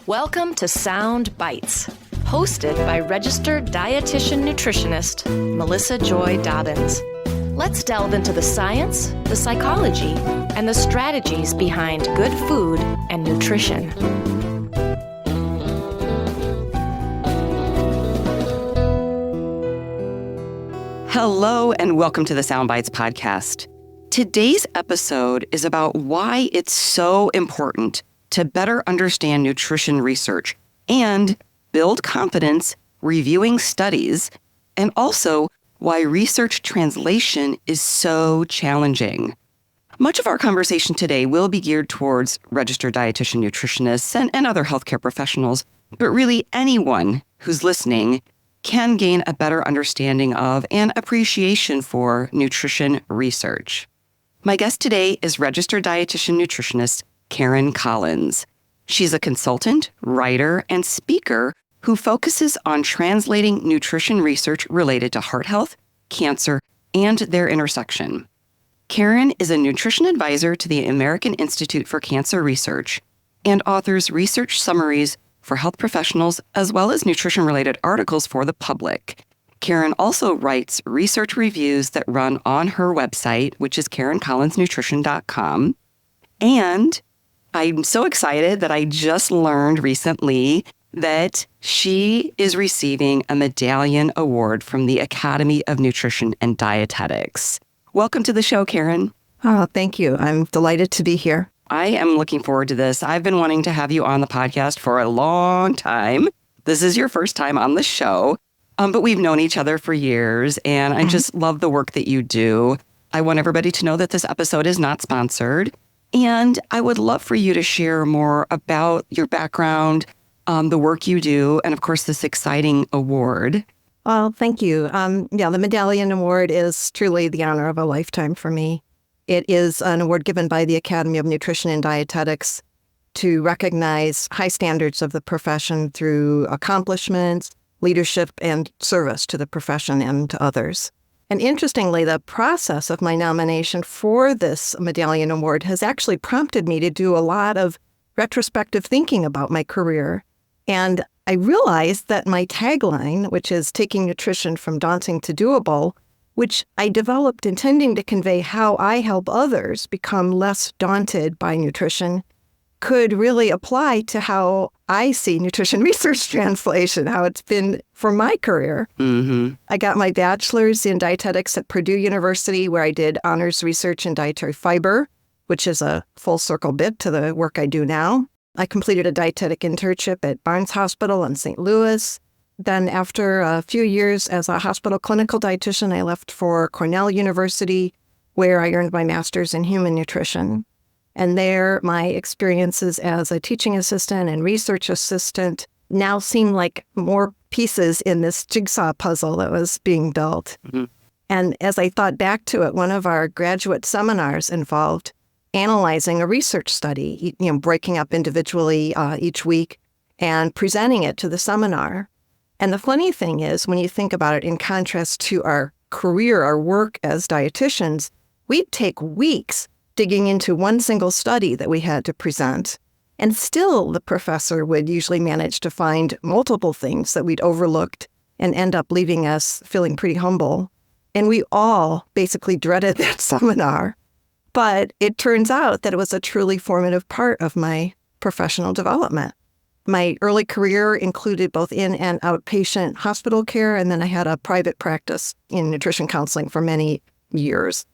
Welcome to Sound Bites, hosted by registered dietitian nutritionist Melissa Joy Dobbins. Let's delve into the science, the psychology, and the strategies behind good food and nutrition. Hello, and welcome to the Sound Bites podcast. Today's episode is about why it's so important to better understand nutrition research and build confidence reviewing studies, and also why research translation is so challenging. Much of our conversation today will be geared towards registered dietitian nutritionists and other healthcare professionals, but really anyone who's listening can gain a better understanding of and appreciation for nutrition research. My guest today is registered dietitian nutritionist Karen Collins. She's a consultant, writer, and speaker who focuses on translating nutrition research related to heart health, cancer, and their intersection. Karen is a nutrition advisor to the American Institute for Cancer Research and authors research summaries for health professionals as well as nutrition-related articles for the public. Karen also writes research reviews that run on her website, which is KarenCollinsNutrition.com. And I'm so excited that I just learned recently that she is receiving a medallion award from the Academy of Nutrition and Dietetics. Welcome to the show, Karen. Oh, thank you. I'm delighted to be here. I am looking forward to this. I've been wanting to have you on the podcast for a long time. This is your first time on the show, but we've known each other for years, and I just love the work that you do. I want everybody to know that this episode is not sponsored. And I would love for you to share more about your background, the work you do, and of course, this exciting award. Well, thank you. The Medallion Award is truly the honor of a lifetime for me. It is an award given by the Academy of Nutrition and Dietetics to recognize high standards of the profession through accomplishments, leadership, and service to the profession and to others. And interestingly, the process of my nomination for this Medallion Award has actually prompted me to do a lot of retrospective thinking about my career. And I realized that my tagline, which is taking nutrition from daunting to doable, which I developed intending to convey how I help others become less daunted by nutrition, could really apply to how I see nutrition research translation, how it's been for my career. Mm-hmm. I got my bachelor's in dietetics at Purdue University, where I did honors research in dietary fiber, which is a full circle bit to the work I do now. I completed a dietetic internship at Barnes Hospital in St. Louis. Then after a few years as a hospital clinical dietitian, I left for Cornell University, where I earned my master's in human nutrition. And there, my experiences as a teaching assistant and research assistant now seem like more pieces in this jigsaw puzzle that was being built. Mm-hmm. And as I thought back to it, one of our graduate seminars involved analyzing a research study, breaking up individually each week and presenting it to the seminar. And the funny thing is, when you think about it in contrast to our career, our work as dietitians, we'd take weeks digging into one single study that we had to present. And still, the professor would usually manage to find multiple things that we'd overlooked and end up leaving us feeling pretty humble. And we all basically dreaded that seminar. But it turns out that it was a truly formative part of my professional development. My early career included both in and outpatient hospital care, and then I had a private practice in nutrition counseling for many years.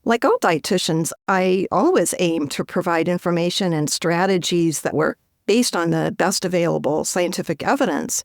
Like all dietitians, I always aimed to provide information and strategies that were based on the best available scientific evidence.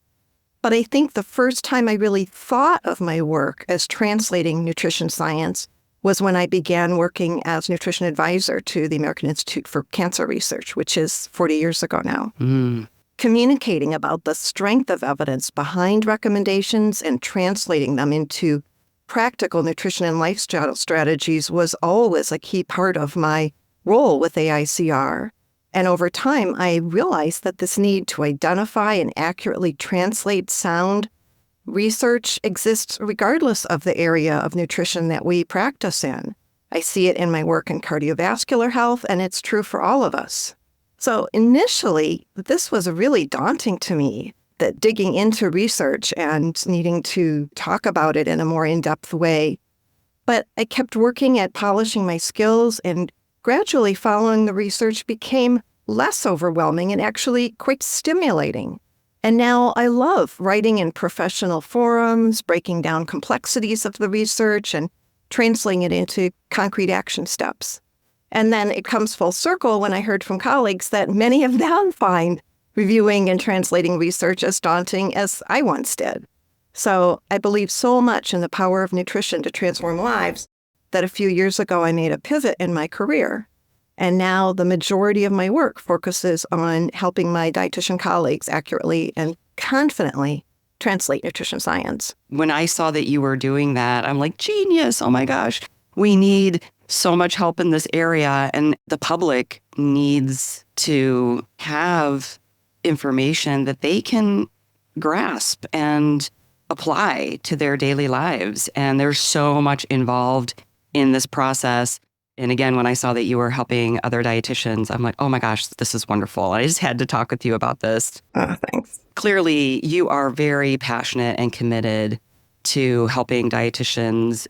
But I think the first time I really thought of my work as translating nutrition science was when I began working as nutrition advisor to the American Institute for Cancer Research, which is 40 years ago now. Mm. Communicating about the strength of evidence behind recommendations and translating them into practical nutrition and lifestyle strategies was always a key part of my role with AICR. And over time, I realized that this need to identify and accurately translate sound research exists regardless of the area of nutrition that we practice in. I see it in my work in cardiovascular health, and it's true for all of us. So initially, this was really daunting to me, that digging into research and needing to talk about it in a more in-depth way. But I kept working at polishing my skills, and gradually following the research became less overwhelming and actually quite stimulating. And now I love writing in professional forums, breaking down complexities of the research and translating it into concrete action steps. And then it comes full circle when I heard from colleagues that many of them find reviewing and translating research as daunting as I once did. So I believe so much in the power of nutrition to transform lives that a few years ago I made a pivot in my career. And now the majority of my work focuses on helping my dietitian colleagues accurately and confidently translate nutrition science. When I saw that you were doing that, I'm like, genius. Oh my gosh. We need so much help in this area, and the public needs to have information that they can grasp and apply to their daily lives. And there's so much involved in this process. And again, when I saw that you were helping other dietitians, I'm like, oh my gosh, this is wonderful. I just had to talk with you about this. Oh, thanks. Clearly, you are very passionate and committed to helping dietitians,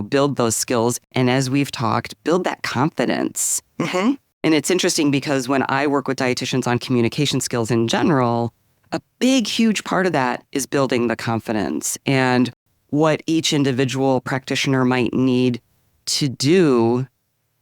build those skills. And as we've talked, build that confidence. Mm-hmm. And it's interesting because when I work with dietitians on communication skills in general, a big, huge part of that is building the confidence. And what each individual practitioner might need to do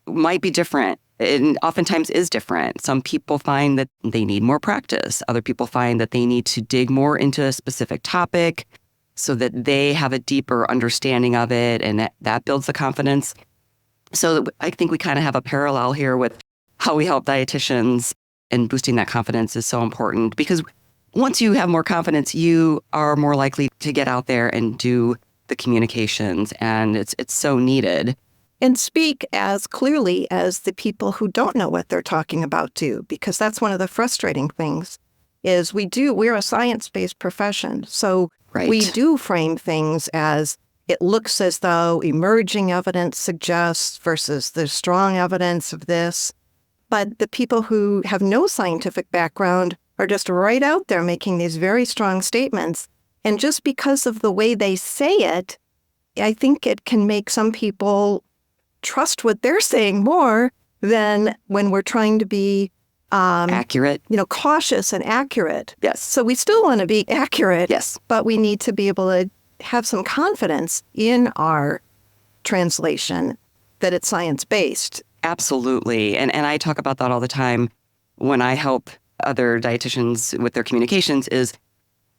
might be different. It oftentimes is different. Some people find that they need more practice. Other people find that they need to dig more into a specific topic so that they have a deeper understanding of it, and that builds the confidence. So I think we kind of have a parallel here with how we help dietitians, and boosting that confidence is so important because once you have more confidence, you are more likely to get out there and do the communications, and it's so needed. And speak as clearly as the people who don't know what they're talking about do, because that's one of the frustrating things is we're a science-based profession. So Right. we do frame things as it looks as though emerging evidence suggests versus the strong evidence of this. But the people who have no scientific background are just right out there making these very strong statements. And just because of the way they say it, I think it can make some people trust what they're saying more than when we're trying to be Accurate. cautious and accurate. Yes. So we still want to be accurate. Yes. But we need to be able to have some confidence in our translation that it's science-based. Absolutely. And I talk about that all the time when I help other dietitians with their communications is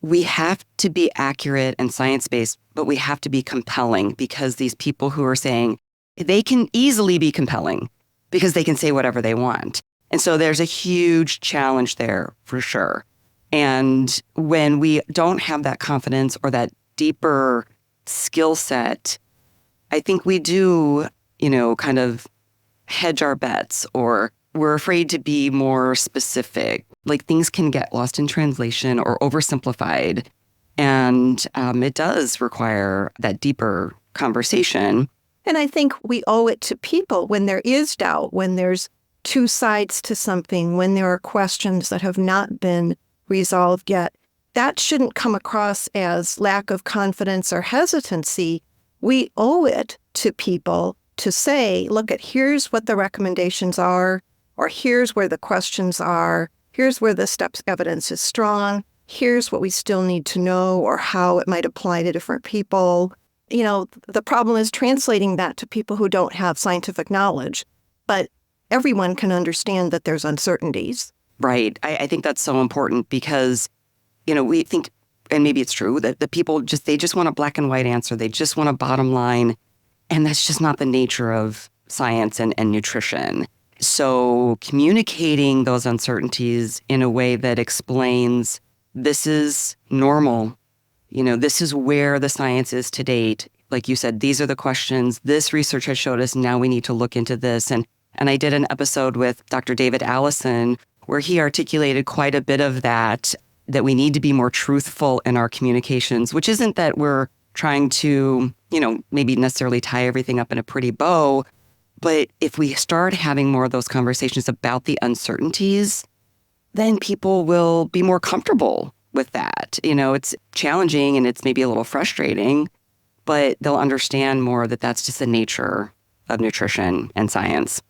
we have to be accurate and science-based, but we have to be compelling because these people who are saying they can easily be compelling because they can say whatever they want. And so there's a huge challenge there for sure. And when we don't have that confidence or that deeper skill set, I think we do, kind of hedge our bets, or we're afraid to be more specific. Like things can get lost in translation or oversimplified. And it does require that deeper conversation. And I think we owe it to people when there is doubt, when there's two sides to something, when there are questions that have not been resolved yet. That shouldn't come across as lack of confidence or hesitancy. We owe it to people to say, look, here's what the recommendations are, or here's where the questions are, here's where the steps evidence is strong, here's what we still need to know, or how it might apply to different people. The problem is translating that to people who don't have scientific knowledge, but everyone can understand that there's uncertainties. Right. I think that's so important because, we think, and maybe it's true, that the people they just want a black and white answer. They just want a bottom line. And that's just not the nature of science and nutrition. So communicating those uncertainties in a way that explains this is normal. This is where the science is to date. Like you said, these are the questions. This research has showed us. Now we need to look into this. And I did an episode with Dr. David Allison where he articulated quite a bit of that we need to be more truthful in our communications, which isn't that we're trying to, maybe necessarily tie everything up in a pretty bow, But if we start having more of those conversations about the uncertainties, then people will be more comfortable with that. It's challenging and it's maybe a little frustrating, but they'll understand more that that's just the nature of nutrition and science.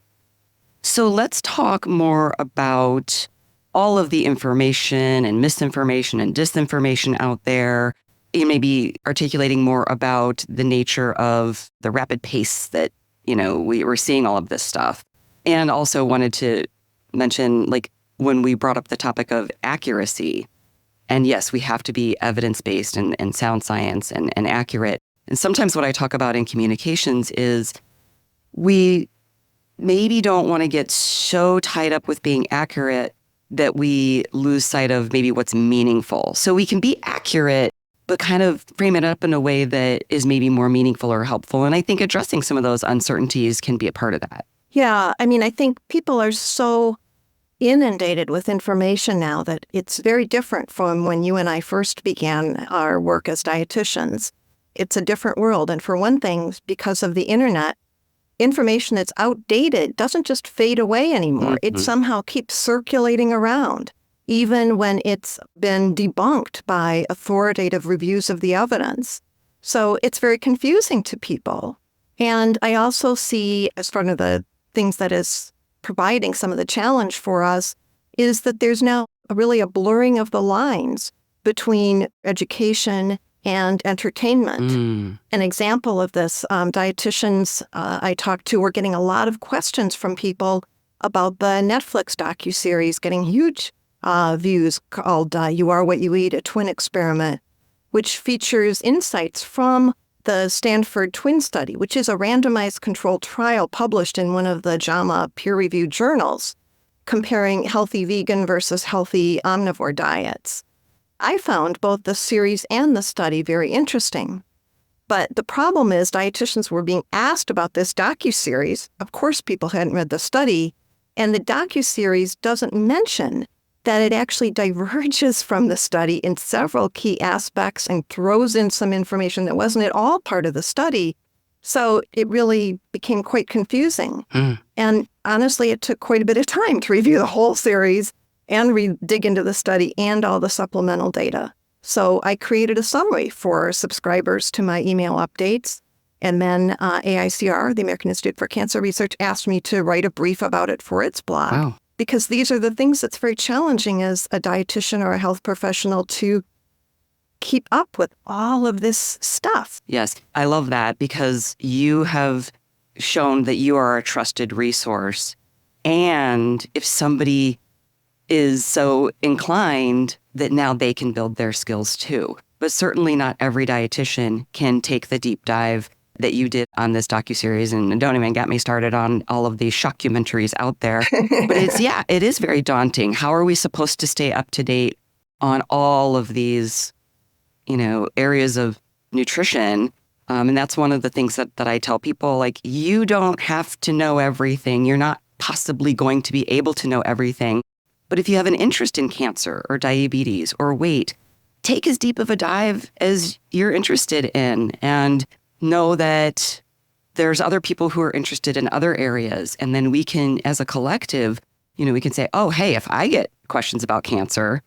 So let's talk more about all of the information and misinformation and disinformation out there. You may be articulating more about the nature of the rapid pace that, we were seeing all of this stuff. And also wanted to mention, when we brought up the topic of accuracy, and yes, we have to be evidence-based and sound science and accurate. And sometimes what I talk about in communications is we maybe don't want to get so tied up with being accurate that we lose sight of maybe what's meaningful. So we can be accurate, but kind of frame it up in a way that is maybe more meaningful or helpful. And I think addressing some of those uncertainties can be a part of that. Yeah, I think people are so inundated with information now that it's very different from when you and I first began our work as dietitians. It's a different world. And for one thing, because of the internet, information that's outdated doesn't just fade away anymore. It somehow keeps circulating around, even when it's been debunked by authoritative reviews of the evidence. So it's very confusing to people. And I also see, as one of the things that is providing some of the challenge for us, is that there's now really a blurring of the lines between education and entertainment. An example of this, dietitians I talked to were getting a lot of questions from people about the Netflix docuseries getting huge views called You Are What You Eat, a twin experiment, which features insights from the Stanford twin study, which is a randomized controlled trial published in one of the JAMA peer-reviewed journals, comparing healthy vegan versus healthy omnivore diets. I found both the series and the study very interesting. But the problem is dietitians were being asked about this docuseries. Of course, people hadn't read the study. And the docuseries doesn't mention that it actually diverges from the study in several key aspects and throws in some information that wasn't at all part of the study. So it really became quite confusing. And honestly, it took quite a bit of time to review the whole series and dig into the study and all the supplemental data. So I created a summary for subscribers to my email updates. And then AICR, the American Institute for Cancer Research, asked me to write a brief about it for its blog. Wow. Because these are the things that's very challenging as a dietitian or a health professional to keep up with all of this stuff. Yes, I love that because you have shown that you are a trusted resource. And if somebody is so inclined, that now they can build their skills too. But certainly not every dietitian can take the deep dive that you did on this docuseries, and don't even get me started on all of these shockumentaries out there. But it is very daunting. How are we supposed to stay up to date on all of these, areas of nutrition? And that's one of the things that I tell people, you don't have to know everything. You're not possibly going to be able to know everything. But if you have an interest in cancer or diabetes or weight, take as deep of a dive as you're interested in and know that there's other people who are interested in other areas. And then we can, as a collective, we can say, oh, hey, if I get questions about cancer,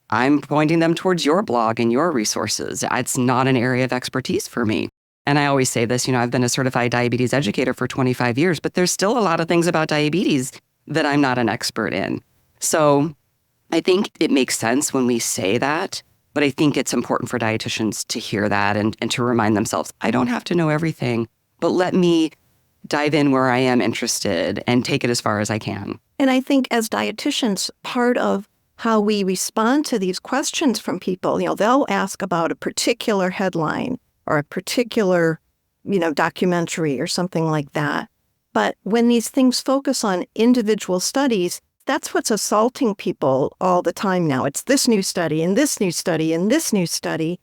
I'm pointing them towards your blog and your resources. It's not an area of expertise for me. And I always say this, I've been a certified diabetes educator for 25 years, but there's still a lot of things about diabetes that I'm not an expert in. So I think it makes sense when we say that. But I think it's important for dietitians to hear that and to remind themselves, I don't have to know everything, but let me dive in where I am interested and take it as far as I can. And I think as dietitians, part of how we respond to these questions from people, they'll ask about a particular headline or a particular, documentary or something like that. But when these things focus on individual studies, that's what's assaulting people all the time now. It's this new study and this new study and this new study.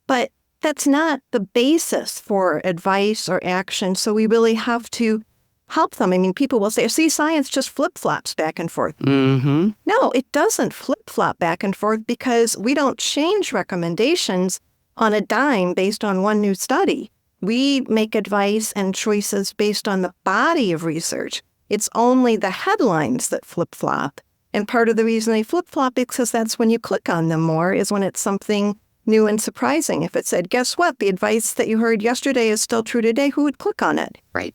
But that's not the basis for advice or action. So we really have to help them. People will say, see, science just flip-flops back and forth. No, it doesn't flip-flop back and forth because we don't change recommendations on a dime based on one new study. We make advice and choices based on the body of research. It's only the headlines that flip-flop. And part of the reason they flip-flop is because that's when you click on them more, is when it's something new and surprising. If it said, guess what, the advice that you heard yesterday is still true today, who would click on it? Right.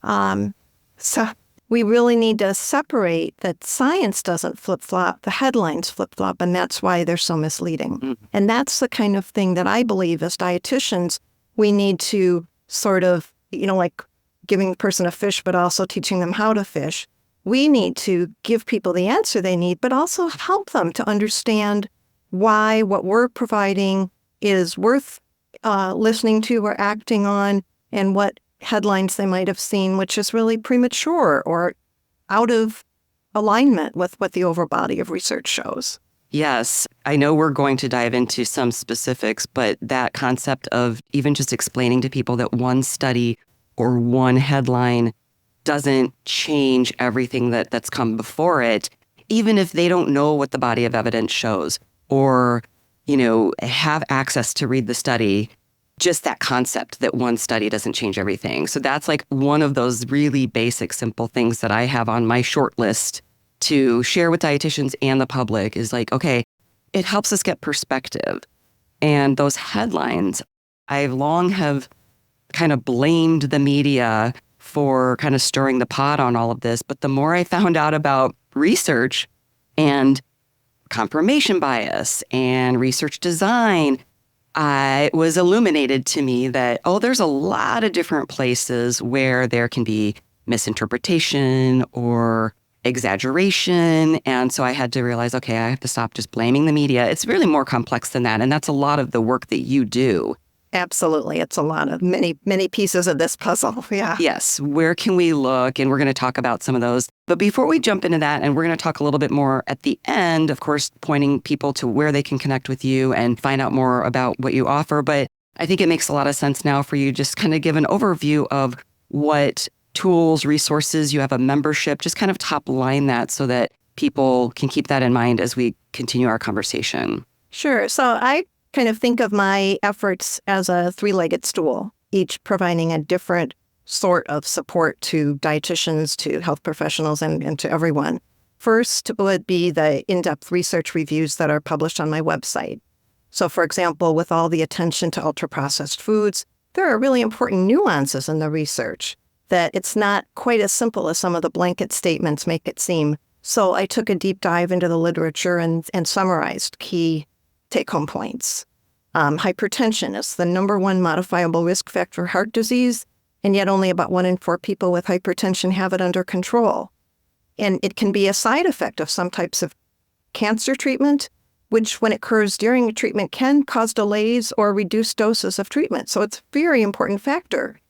So we really need to separate that science doesn't flip-flop, the headlines flip-flop, and that's why they're so misleading. Mm. And that's the kind of thing that I believe as dietitians, we need to sort of, like giving the person a fish, but also teaching them how to fish. We need to give people the answer they need, but also help them to understand why what we're providing is worth listening to or acting on, and what headlines they might have seen, which is really premature or out of alignment with what the overall body of research shows. Yes, I know we're going to dive into some specifics, but that concept of even just explaining to people that one study or one headline doesn't change everything that's come before it, even if they don't know what the body of evidence shows or, have access to read the study, just that concept that one study doesn't change everything. So that's like one of those really basic, simple things that I have on my short list to share with dietitians and the public is like, okay, it helps us get perspective. And those headlines, I long have kind of blamed the media for kind of stirring the pot on all of this. But the more I found out about research and confirmation bias and research design, it was illuminated to me that, there's a lot of different places where there can be misinterpretation or exaggeration. And so I had to realize, okay, I have to stop just blaming the media. It's really more complex than that. And that's a lot of the work that you do. Absolutely. It's a lot of many pieces of this puzzle. Yeah. Yes. Where can we look? And we're going to talk about some of those. But before we jump into that, and we're going to talk a little bit more at the end, of course, pointing people to where they can connect with you and find out more about what you offer. But I think it makes a lot of sense now for you just kind of give an overview of what tools, resources, you have a membership, just kind of top line that so that people can keep that in mind as we continue our conversation. Sure. So I kind of think of my efforts as a three-legged stool, each providing a different sort of support to dietitians, to health professionals, and to everyone. First would be the in-depth research reviews that are published on my website. So, for example, with all the attention to ultra-processed foods, there are really important nuances in the research that it's not quite as simple as some of the blanket statements make it seem. So I took a deep dive into the literature and summarized key take-home points. Hypertension is the number one modifiable risk factor for heart disease, and yet only about 1 in 4 people with hypertension have it under control. And it can be a side effect of some types of cancer treatment, which when it occurs during a treatment can cause delays or reduced doses of treatment. So it's a very important factor.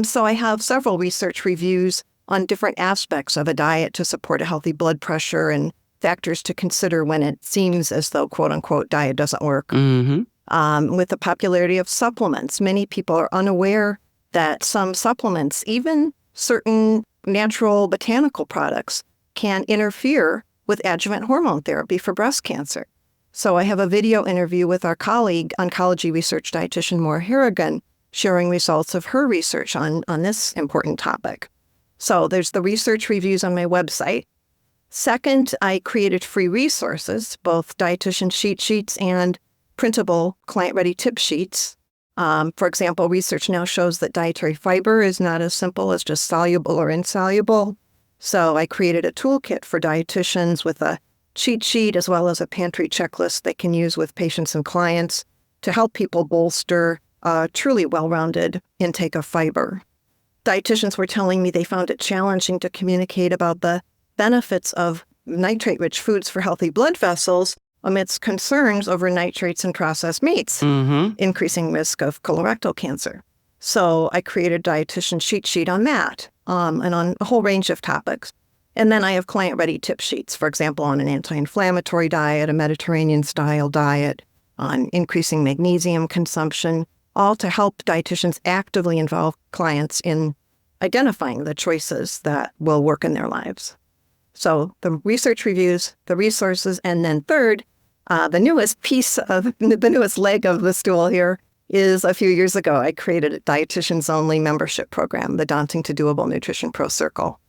So I have several research reviews on different aspects of a diet to support a healthy blood pressure and factors to consider when it seems as though, quote unquote, diet doesn't work. Mm-hmm. With the popularity of supplements, many people are unaware that some supplements, even certain natural botanical products, can interfere with adjuvant hormone therapy for breast cancer. So I have a video interview with our colleague, oncology research dietitian Maura Harrigan, sharing results of her research on this important topic. So there's the research reviews on my website. Second, I created free resources, both dietitian cheat sheets and printable client-ready tip sheets. For example, research now shows that dietary fiber is not as simple as just soluble or insoluble. So I created a toolkit for dietitians with a cheat sheet as well as a pantry checklist they can use with patients and clients to help people bolster a truly well-rounded intake of fiber. Dietitians were telling me they found it challenging to communicate about the benefits of nitrate-rich foods for healthy blood vessels amidst concerns over nitrates in processed meats, increasing risk of colorectal cancer. So I created a dietitian cheat sheet on that, and on a whole range of topics. And then I have client-ready tip sheets, for example, on an anti-inflammatory diet, a Mediterranean-style diet, on increasing magnesium consumption, all to help dietitians actively involve clients in identifying the choices that will work in their lives. So the research reviews, the resources, and then third, the newest leg of the stool here is a few years ago, I created a Dietitians only membership program, the Daunting to Doable Nutrition Pro Circle,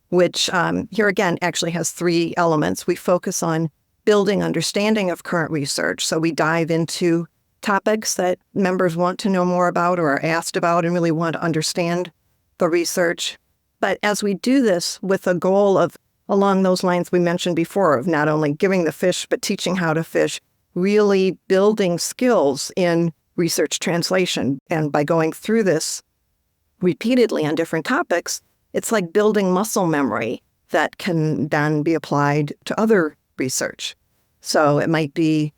which here again actually has 3 elements. We focus on building understanding of current research. So we dive into topics that members want to know more about or are asked about and really want to understand the research. But as we do this with a goal of, along those lines we mentioned before, of not only giving the fish, but teaching how to fish, really building skills in research translation. And by going through this repeatedly on different topics, it's like building muscle memory that can then be applied to other research. So it might be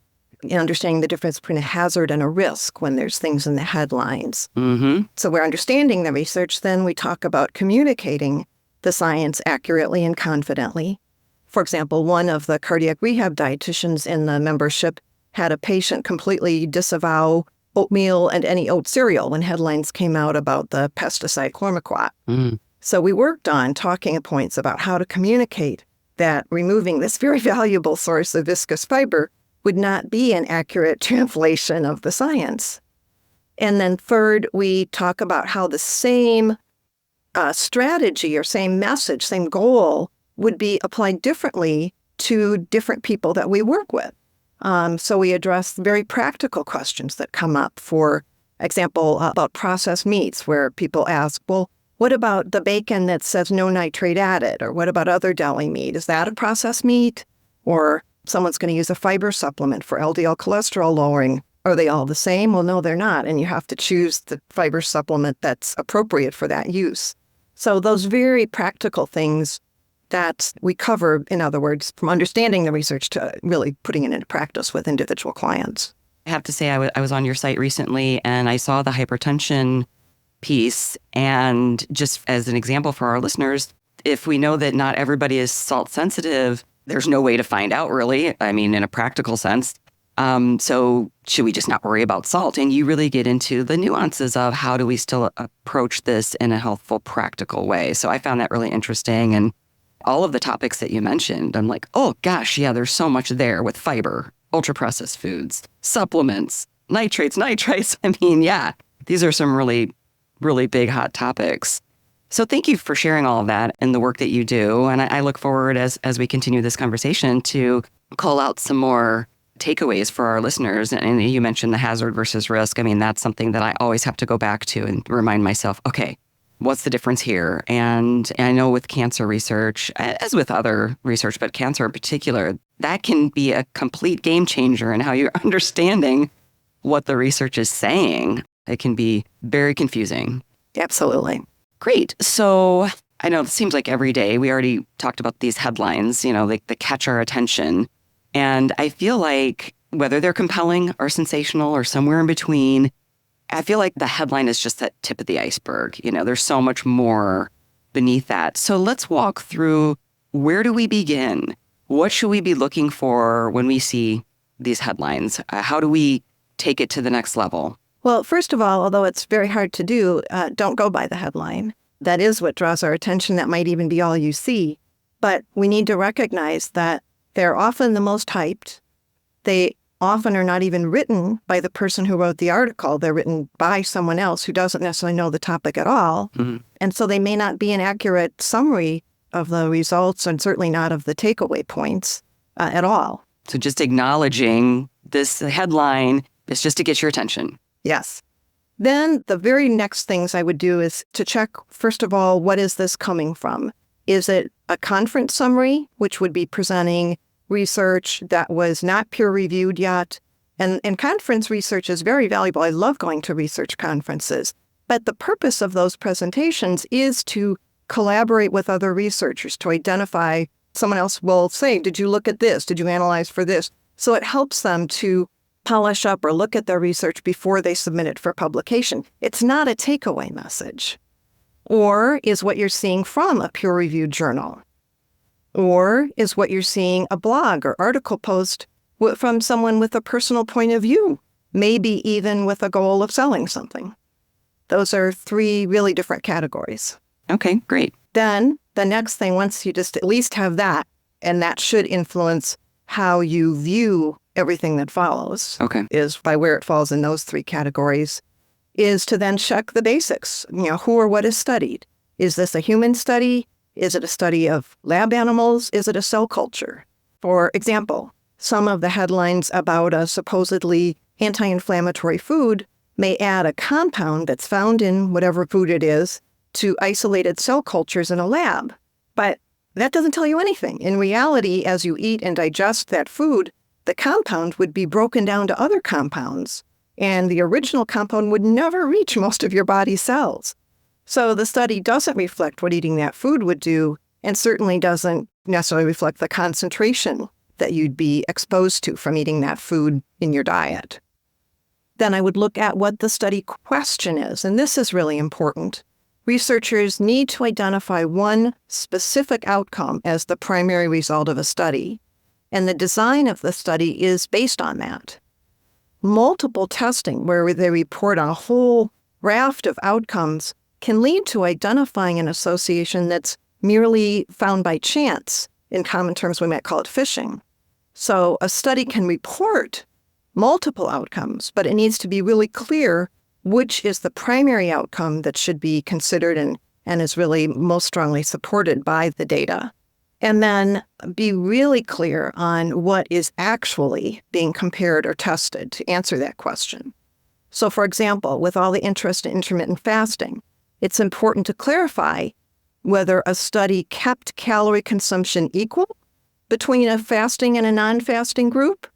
understanding the difference between a hazard and a risk when there's things in the headlines. Mm-hmm. So we're understanding the research, then we talk about communicating the science accurately and confidently. For example, one of the cardiac rehab dietitians in the membership had a patient completely disavow oatmeal and any oat cereal when headlines came out about the pesticide chlormequat. Mm. So we worked on talking points about how to communicate that removing this very valuable source of viscous fiber would not be an accurate translation of the science. And then third, we talk about how the same strategy or same message, same goal would be applied differently to different people that we work with. So we address very practical questions that come up. For example, about processed meats, where people ask, well, what about the bacon that says no nitrate added? Or what about other deli meat? Is that a processed meat? Or someone's going to use a fiber supplement for LDL cholesterol lowering. Are they all the same? Well, no, they're not. And you have to choose the fiber supplement that's appropriate for that use. So those very practical things that we cover, in other words, from understanding the research to really putting it into practice with individual clients. I have to say, I was on your site recently and I saw the hypertension piece. And just as an example for our listeners, if we know that not everybody is salt sensitive, there's no way to find out really. I mean, in a practical sense. So should we just not worry about salt? And you really get into the nuances of how do we still approach this in a healthful, practical way. So I found that really interesting. And all of the topics that you mentioned, I'm like, oh gosh, yeah, there's so much there with fiber, ultra-processed foods, supplements, nitrates. I mean, yeah, these are some really, really big hot topics. So thank you for sharing all of that and the work that you do. And I look forward as we continue this conversation to call out some more takeaways for our listeners. And you mentioned the hazard versus risk. I mean, that's something that I always have to go back to and remind myself, okay, what's the difference here? And I know with cancer research, as with other research, but cancer in particular, that can be a complete game changer in how you're understanding what the research is saying. It can be very confusing. Absolutely. Great. So I know it seems like every day we already talked about these headlines, like they catch our attention. And I feel like whether they're compelling or sensational or somewhere in between, I feel like the headline is just that tip of the iceberg. There's so much more beneath that. So let's walk through, where do we begin? What should we be looking for when we see these headlines? How do we take it to the next level? Well, first of all, although it's very hard to do, don't go by the headline. That is what draws our attention. That might even be all you see. But we need to recognize that they're often the most hyped. They often are not even written by the person who wrote the article. They're written by someone else who doesn't necessarily know the topic at all. Mm-hmm. And so they may not be an accurate summary of the results and certainly not of the takeaway points at all. So just acknowledging this headline is just to get your attention. Yes. Then the very next things I would do is to check, first of all, what is this coming from? Is it a conference summary, which would be presenting research that was not peer-reviewed yet? And conference research is very valuable. I love going to research conferences. But the purpose of those presentations is to collaborate with other researchers to identify, someone else will say, did you look at this? Did you analyze for this? So it helps them to polish up or look at their research before they submit it for publication. It's not a takeaway message. Or is what you're seeing from a peer-reviewed journal? Or is what you're seeing a blog or article post from someone with a personal point of view, maybe even with a goal of selling something? Those are 3 really different categories. Okay, great. Then the next thing, once you just at least have that, and that should influence how you view everything that follows Okay. is by where it falls in those three categories, is to then check the basics. Who or what is studied? Is this a human study? Is it a study of lab animals? Is it a cell culture? For example, some of the headlines about a supposedly anti-inflammatory food may add a compound that's found in whatever food it is to isolated cell cultures in a lab. But that doesn't tell you anything. In reality, as you eat and digest that food, the compound would be broken down to other compounds, and the original compound would never reach most of your body's cells. So the study doesn't reflect what eating that food would do, and certainly doesn't necessarily reflect the concentration that you'd be exposed to from eating that food in your diet. Then I would look at what the study question is, and this is really important. Researchers need to identify one specific outcome as the primary result of a study, and the design of the study is based on that. Multiple testing, where they report on a whole raft of outcomes, can lead to identifying an association that's merely found by chance. In common terms, we might call it fishing. So a study can report multiple outcomes, but it needs to be really clear which is the primary outcome that should be considered and is really most strongly supported by the data. And then be really clear on what is actually being compared or tested to answer that question. So for example, with all the interest in intermittent fasting, it's important to clarify whether a study kept calorie consumption equal between a fasting and a non-fasting group,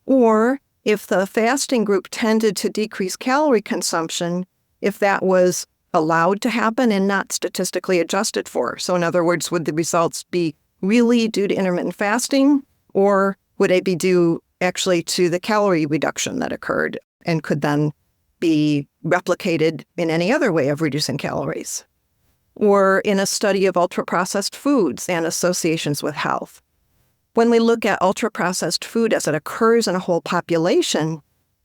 or if the fasting group tended to decrease calorie consumption, if that was allowed to happen and not statistically adjusted for. So in other words, would the results be really due to intermittent fasting, or would they be due actually to the calorie reduction that occurred and could then be replicated in any other way of reducing calories? Or in a study of ultra-processed foods and associations with health. When we look at ultra-processed food as it occurs in a whole population,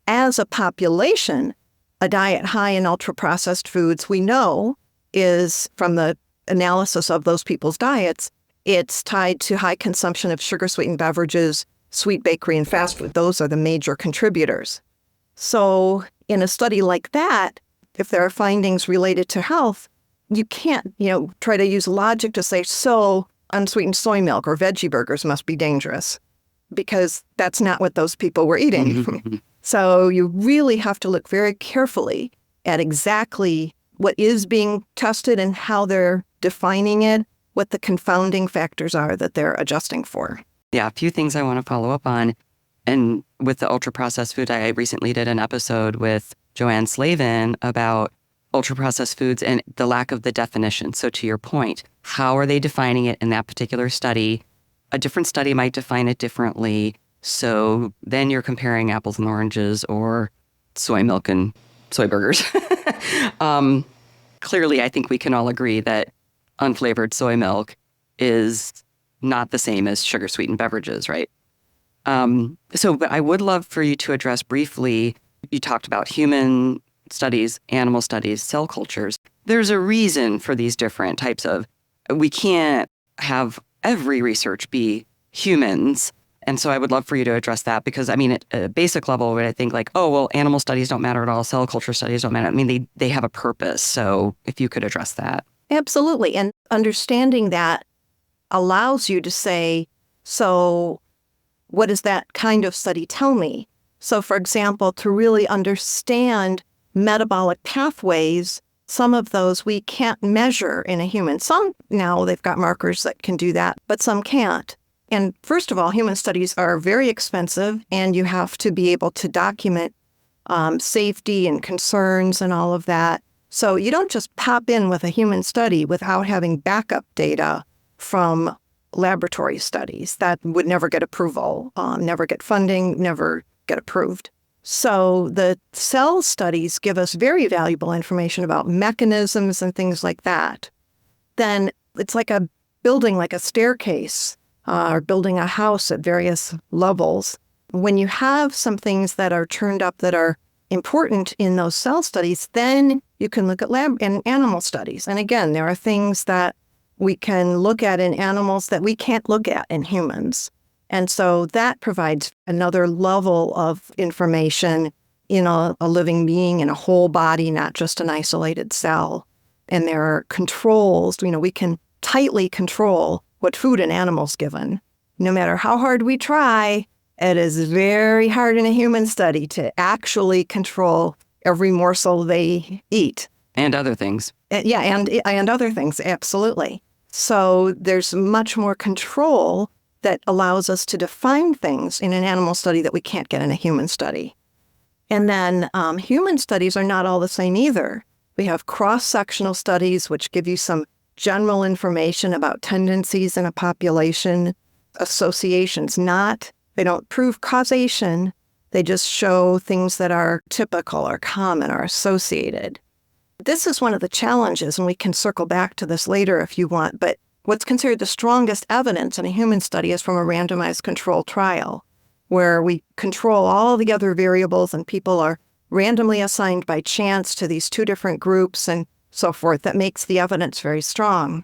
as a population, a diet high in ultra-processed foods we know is, from the analysis of those people's diets, it's tied to high consumption of sugar-sweetened beverages, sweet bakery, and fast food. Those are the major contributors. So in a study like that, if there are findings related to health, you can't, try to use logic to say, so unsweetened soy milk or veggie burgers must be dangerous, because that's not what those people were eating. So you really have to look very carefully at exactly what is being tested and how they're defining it, what the confounding factors are that they're adjusting for. Yeah, a few things I want to follow up on. And with the ultra-processed food, I recently did an episode with Joanne Slavin about ultra-processed foods and the lack of the definition. So to your point, how are they defining it in that particular study? A different study might define it differently. So then you're comparing apples and oranges or soy milk and soy burgers. Clearly, I think we can all agree that unflavored soy milk is not the same as sugar-sweetened beverages, right? But I would love for you to address briefly, you talked about human studies, animal studies, cell cultures. There's a reason for these different types of, we can't have every research be humans. And so I would love for you to address that, because at a basic level, I think animal studies don't matter at all. Cell culture studies don't matter. They have a purpose. So if you could address that. Absolutely. And understanding that allows you to say, so what does that kind of study tell me? So for example, to really understand metabolic pathways, some of those we can't measure in a human. Some now they've got markers that can do that, but some can't. And first of all, human studies are very expensive, and you have to be able to document safety and concerns and all of that. So you don't just pop in with a human study without having backup data from laboratory studies. That would never get approval, never get funding, never get approved. So the cell studies give us very valuable information about mechanisms and things like that. Then it's like building like a staircase or building a house at various levels. When you have some things that are turned up that are important in those cell studies, then you can look at lab and animal studies. And again, there are things that we can look at in animals that we can't look at in humans. And so that provides another level of information in a living being, in a whole body, not just an isolated cell. And there are controls. We can tightly control what food an animal's given. No matter how hard we try, it is very hard in a human study to actually control every morsel they eat. And other things. Yeah, and other things, absolutely. So there's much more control that allows us to define things in an animal study that we can't get in a human study. And then human studies are not all the same either. We have cross-sectional studies, which give you some general information about tendencies in a population, associations, they don't prove causation. They just show things that are typical or common or associated. This is one of the challenges, and we can circle back to this later if you want, but what's considered the strongest evidence in a human study is from a randomized controlled trial, where we control all the other variables and people are randomly assigned by chance to these two different groups and so forth. That makes the evidence very strong.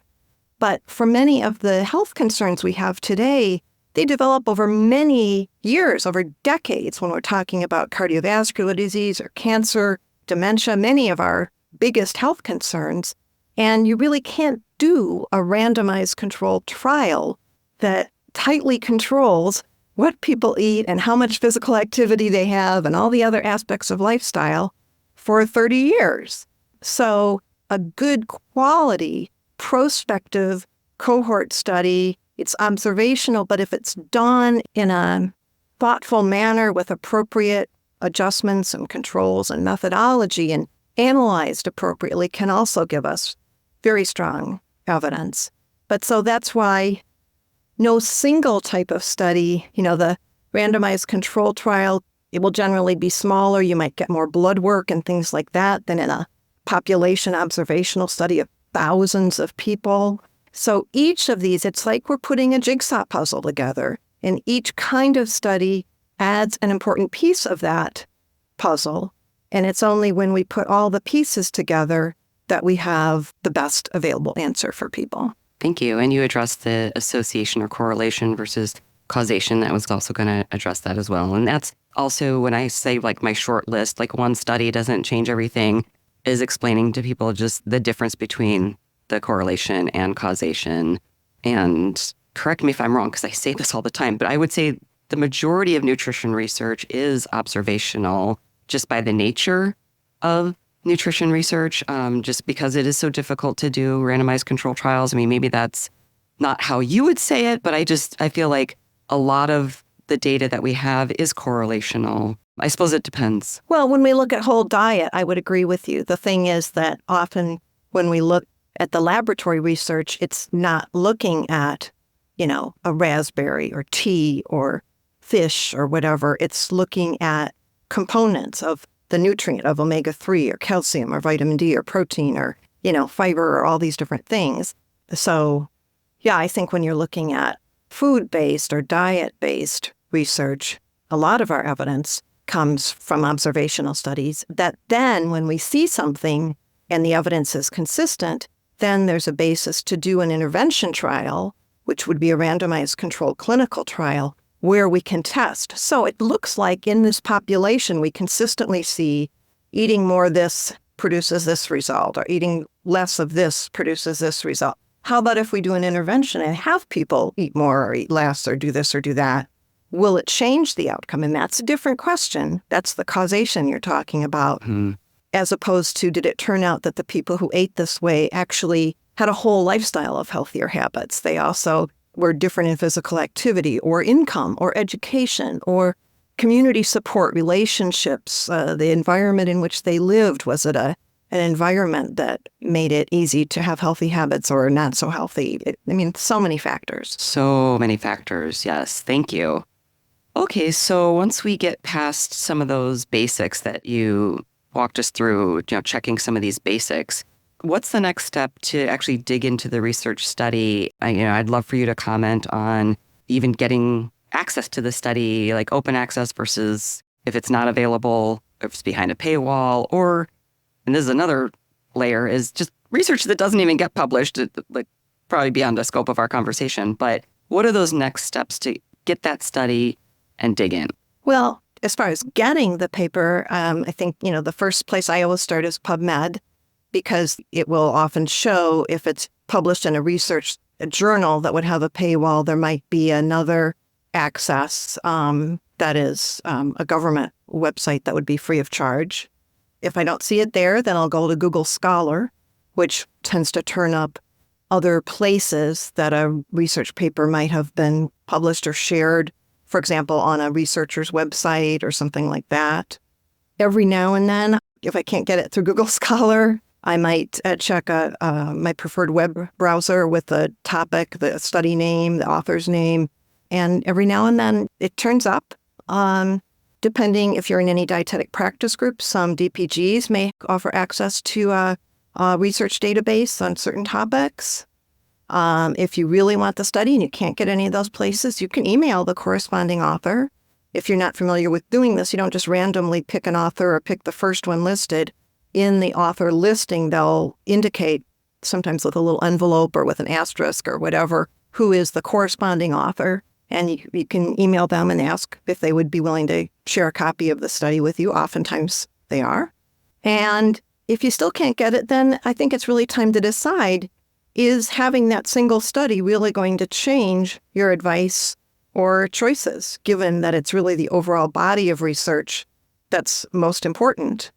But for many of the health concerns we have today, they develop over many years, over decades, when we're talking about cardiovascular disease or cancer, dementia, many of our biggest health concerns. And you really can't do a randomized controlled trial that tightly controls what people eat and how much physical activity they have and all the other aspects of lifestyle for 30 years. So a good quality prospective cohort study, it's observational, but if it's done in a thoughtful manner with appropriate adjustments and controls and methodology and analyzed appropriately, can also give us very strong evidence. But so that's why no single type of study, the randomized control trial, it will generally be smaller. You might get more blood work and things like that than in a population observational study of thousands of people. So each of these, it's like we're putting a jigsaw puzzle together, and each kind of study adds an important piece of that puzzle. And it's only when we put all the pieces together that we have the best available answer for people. Thank you. And you addressed the association or correlation versus causation. That was also going to address that as well. And that's also when I say my short list, one study doesn't change everything, is explaining to people just the difference between the correlation and causation. And correct me if I'm wrong, because I say this all the time, but I would say the majority of nutrition research is observational just by the nature of nutrition research, just because it is so difficult to do randomized control trials. I mean, maybe that's not how you would say it, but I feel like a lot of the data that we have is correlational. I suppose it depends. Well, when we look at whole diet, I would agree with you. The thing is that often when we look at the laboratory research, it's not looking at, a raspberry or tea or fish or whatever. It's looking at components of the nutrient of omega-3 or calcium or vitamin D or protein or, fiber or all these different things. So, yeah, I think when you're looking at food-based or diet-based research, a lot of our evidence comes from observational studies that then when we see something and the evidence is consistent, then there's a basis to do an intervention trial, which would be a randomized controlled clinical trial, where we can test. So it looks like in this population, we consistently see eating more of this produces this result, or eating less of this produces this result. How about if we do an intervention and have people eat more or eat less or do this or do that? Will it change the outcome? And that's a different question. That's the causation you're talking about, as opposed to did it turn out that the people who ate this way actually had a whole lifestyle of healthier habits? They also were different in physical activity or income or education or community support, relationships, the environment in which they lived. Was it an environment that made it easy to have healthy habits or not so healthy? So many factors. So many factors, yes. Thank you. Okay, so once we get past some of those basics that you walked us through, checking some of these basics, what's the next step to actually dig into the research study? I'd love for you to comment on even getting access to the study, like open access versus if it's not available, if it's behind a paywall, or, and this is another layer, is just research that doesn't even get published, probably beyond the scope of our conversation. But what are those next steps to get that study and dig in? Well, as far as getting the paper, I think, the first place I always start is PubMed, because it will often show if it's published in a journal that would have a paywall. There might be another access that is a government website that would be free of charge. If I don't see it there, then I'll go to Google Scholar, which tends to turn up other places that a research paper might have been published or shared, for example, on a researcher's website or something like that. Every now and then, if I can't get it through Google Scholar, I might check my preferred web browser with the topic, the study name, the author's name, and every now and then it turns up. Depending if you're in any dietetic practice groups, some DPGs may offer access to a research database on certain topics. If you really want the study and you can't get any of those places, you can email the corresponding author. If you're not familiar with doing this, you don't just randomly pick an author or pick the first one listed. In the author listing, they'll indicate, sometimes with a little envelope or with an asterisk or whatever, who is the corresponding author. And you can email them and ask if they would be willing to share a copy of the study with you. Oftentimes they are. And if you still can't get it, then I think it's really time to decide, is having that single study really going to change your advice or choices, given that it's really the overall body of research that's most important?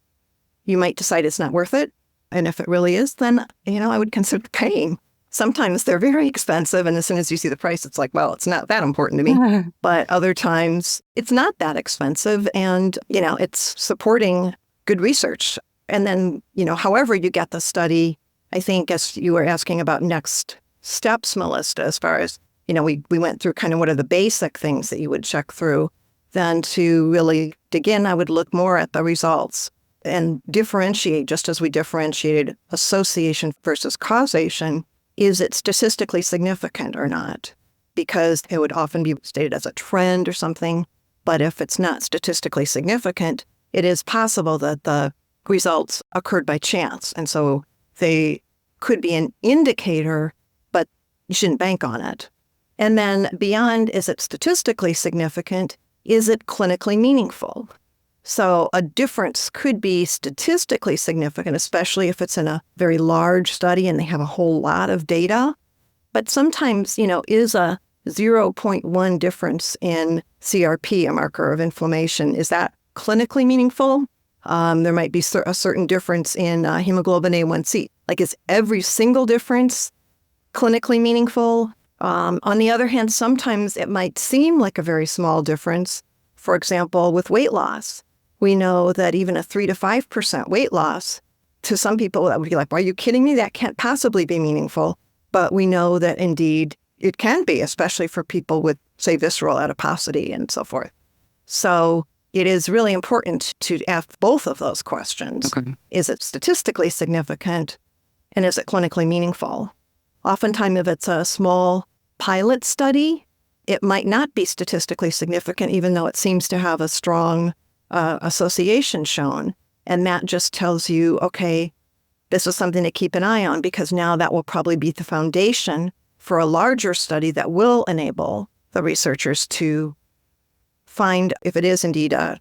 You might decide it's not worth it. And if it really is, then, I would consider paying. Sometimes they're very expensive, and as soon as you see the price, it's like, well, it's not that important to me. But other times, it's not that expensive, and, it's supporting good research. And then, however you get the study, I think as you were asking about next steps, Melissa, as far as, we went through kind of what are the basic things that you would check through. Then to really dig in, I would look more at the results and differentiate, just as we differentiated association versus causation. Is it statistically significant or not? Because it would often be stated as a trend or something. But if it's not statistically significant, it is possible that the results occurred by chance. And so they could be an indicator, but you shouldn't bank on it. And then beyond, is it statistically significant? Is it clinically meaningful? So a difference could be statistically significant, especially if it's in a very large study and they have a whole lot of data. But sometimes, is a 0.1 difference in CRP, a marker of inflammation, is that clinically meaningful? There might be a certain difference in hemoglobin A1C. Like, is every single difference clinically meaningful? On the other hand, sometimes it might seem like a very small difference. For example, with weight loss, we know that even a 3 to 5% weight loss, to some people that would be like, are you kidding me? That can't possibly be meaningful. But we know that indeed it can be, especially for people with, say, visceral adiposity and so forth. So it is really important to ask both of those questions. Okay. Is it statistically significant? And is it clinically meaningful? Oftentimes, if it's a small pilot study, it might not be statistically significant, even though it seems to have a strong association shown. And that just tells you, okay, this is something to keep an eye on, because now that will probably be the foundation for a larger study that will enable the researchers to find, if it is indeed a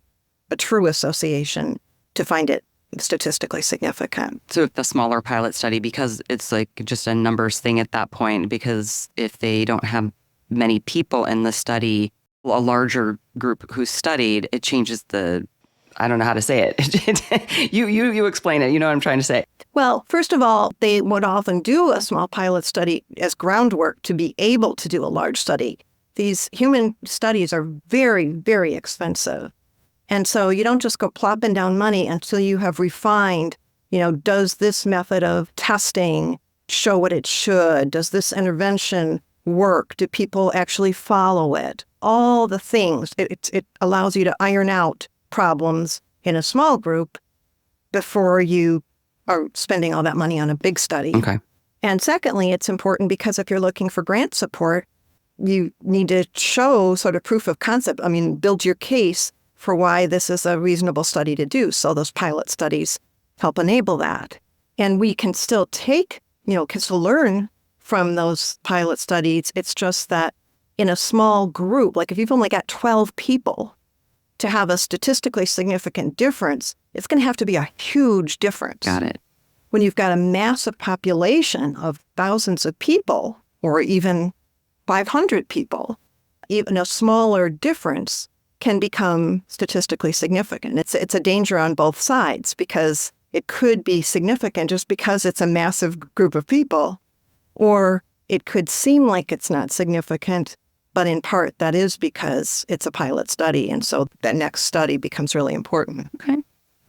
true association, to find it statistically significant. So the smaller pilot study, because it's like just a numbers thing at that point, because if they don't have many people in the study, a larger group who studied, it changes I don't know how to say it. You explain it. You know what I'm trying to say. Well, first of all, they would often do a small pilot study as groundwork to be able to do a large study. These human studies are very, very expensive. And so you don't just go plopping down money until you have refined, does this method of testing show what it should? Does this intervention work? Do people actually follow it? All the things. It allows you to iron out problems in a small group before you are spending all that money on a big study. Okay. And secondly, it's important because if you're looking for grant support, you need to show sort of proof of concept. Build your case for why this is a reasonable study to do. So those pilot studies help enable that. And we can still can still learn from those pilot studies. It's just that in a small group, like if you've only got 12 people to have a statistically significant difference, it's going to have to be a huge difference. Got it. When you've got a massive population of thousands of people, or even 500 people, even a smaller difference can become statistically significant. It's a danger on both sides because it could be significant just because it's a massive group of people, or it could seem like it's not significant, but in part that is because it's a pilot study, and so that next study becomes really important. Okay.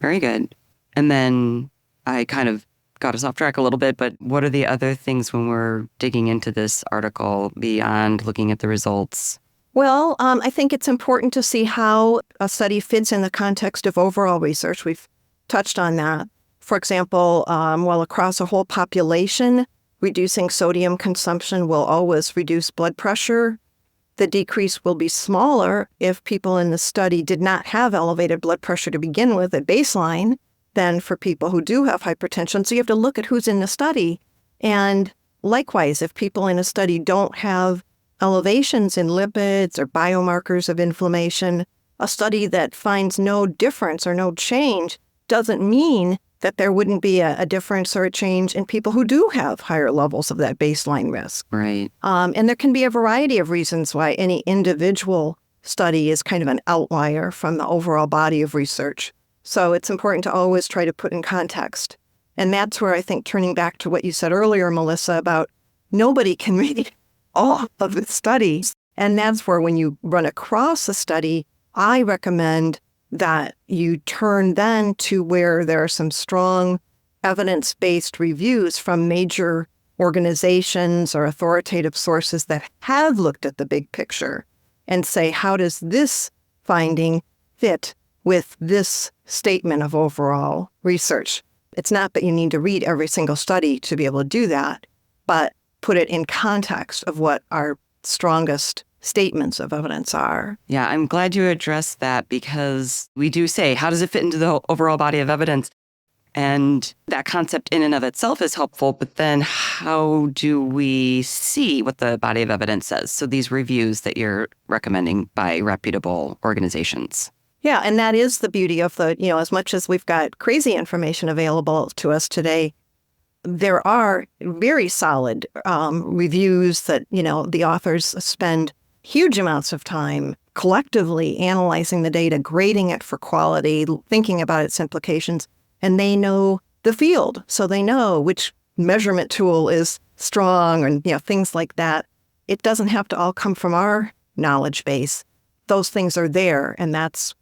Very good. And then I kind of got us off track a little bit, but what are the other things when we're digging into this article beyond looking at the results? Well, I think it's important to see how a study fits in the context of overall research. We've touched on that. For example, while across a whole population, reducing sodium consumption will always reduce blood pressure, the decrease will be smaller if people in the study did not have elevated blood pressure to begin with at baseline than for people who do have hypertension. So you have to look at who's in the study. And likewise, if people in a study don't have elevations in lipids or biomarkers of inflammation, a study that finds no difference or no change doesn't mean that there wouldn't be a difference or a change in people who do have higher levels of that baseline risk. Right. And there can be a variety of reasons why any individual study is kind of an outlier from the overall body of research. So it's important to always try to put in context. And that's where I think, turning back to what you said earlier, Melissa, about nobody can read all of the studies. And that's where, when you run across a study, I recommend that you turn then to where there are some strong evidence-based reviews from major organizations or authoritative sources that have looked at the big picture and say, how does this finding fit with this statement of overall research? It's not that you need to read every single study to be able to do that, but put it in context of what our strongest statements of evidence are. Yeah, I'm glad you addressed that, because we do say, how does it fit into the overall body of evidence? And that concept in and of itself is helpful, but then how do we see what the body of evidence says? So these reviews that you're recommending by reputable organizations. Yeah, and that is the beauty of the, as much as we've got crazy information available to us today, there are very solid reviews that, the authors spend huge amounts of time collectively analyzing the data, grading it for quality, thinking about its implications, and they know the field. So they know which measurement tool is strong and, things like that. It doesn't have to all come from our knowledge base. Those things are there, and that's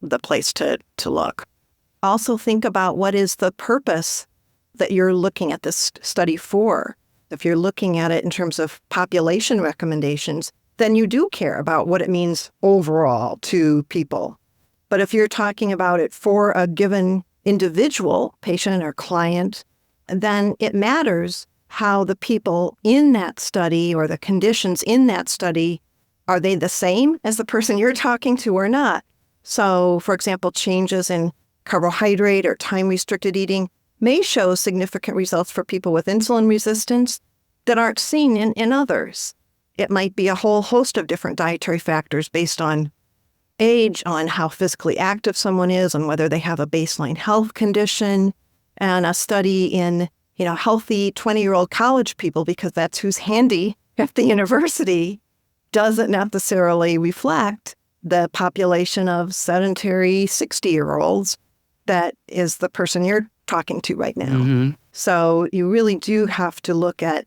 the place to look. Also think about what is the purpose that you're looking at this study for. If you're looking at it in terms of population recommendations, then you do care about what it means overall to people. But if you're talking about it for a given individual, patient or client, then it matters how the people in that study or the conditions in that study, are they the same as the person you're talking to or not? So, for example, changes in carbohydrate or time-restricted eating may show significant results for people with insulin resistance that aren't seen in others. It might be a whole host of different dietary factors based on age, on how physically active someone is, on whether they have a baseline health condition. And a study in, healthy 20-year-old college people, because that's who's handy at the university, doesn't necessarily reflect the population of sedentary 60-year-olds that is the person you're talking to right now. Mm-hmm. So you really do have to look at,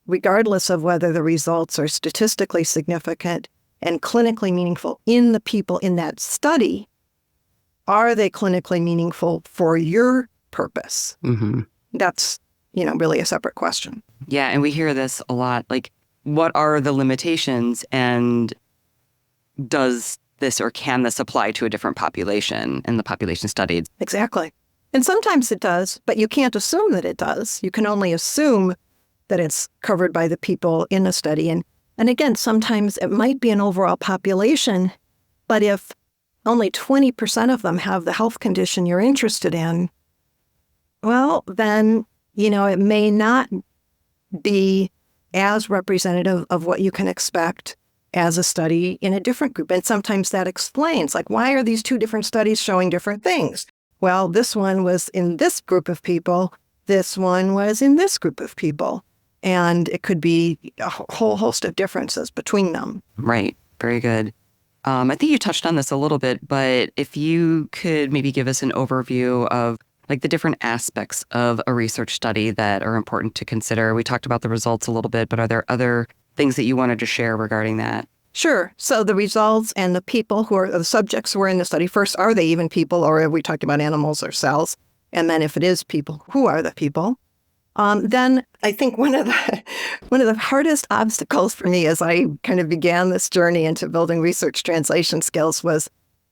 regardless of whether the results are statistically significant and clinically meaningful in the people in that study, are they clinically meaningful for your purpose? Mm-hmm. That's, really a separate question. Yeah, and we hear this a lot. Like, what are the limitations, and does this or can this apply to a different population in the population studied? Exactly. And sometimes it does, but you can't assume that it does. You can only assume that it's covered by the people in the study. And again, sometimes it might be an overall population, but if only 20% of them have the health condition you're interested in, well, then, it may not be as representative of what you can expect as a study in a different group. And sometimes that explains, like, why are these two different studies showing different things? Well, this one was in this group of people. This one was in this group of people. And it could be a whole host of differences between them. Right. Very good. I think you touched on this a little bit, but if you could maybe give us an overview of like the different aspects of a research study that are important to consider. We talked about the results a little bit, but are there other things that you wanted to share regarding that? Sure. So the results and the people who are the subjects who are in the study, first, are they even people, or have we talked about animals or cells? And then if it is people, who are the people? Then I think one of the hardest obstacles for me as I kind of began this journey into building research translation skills was,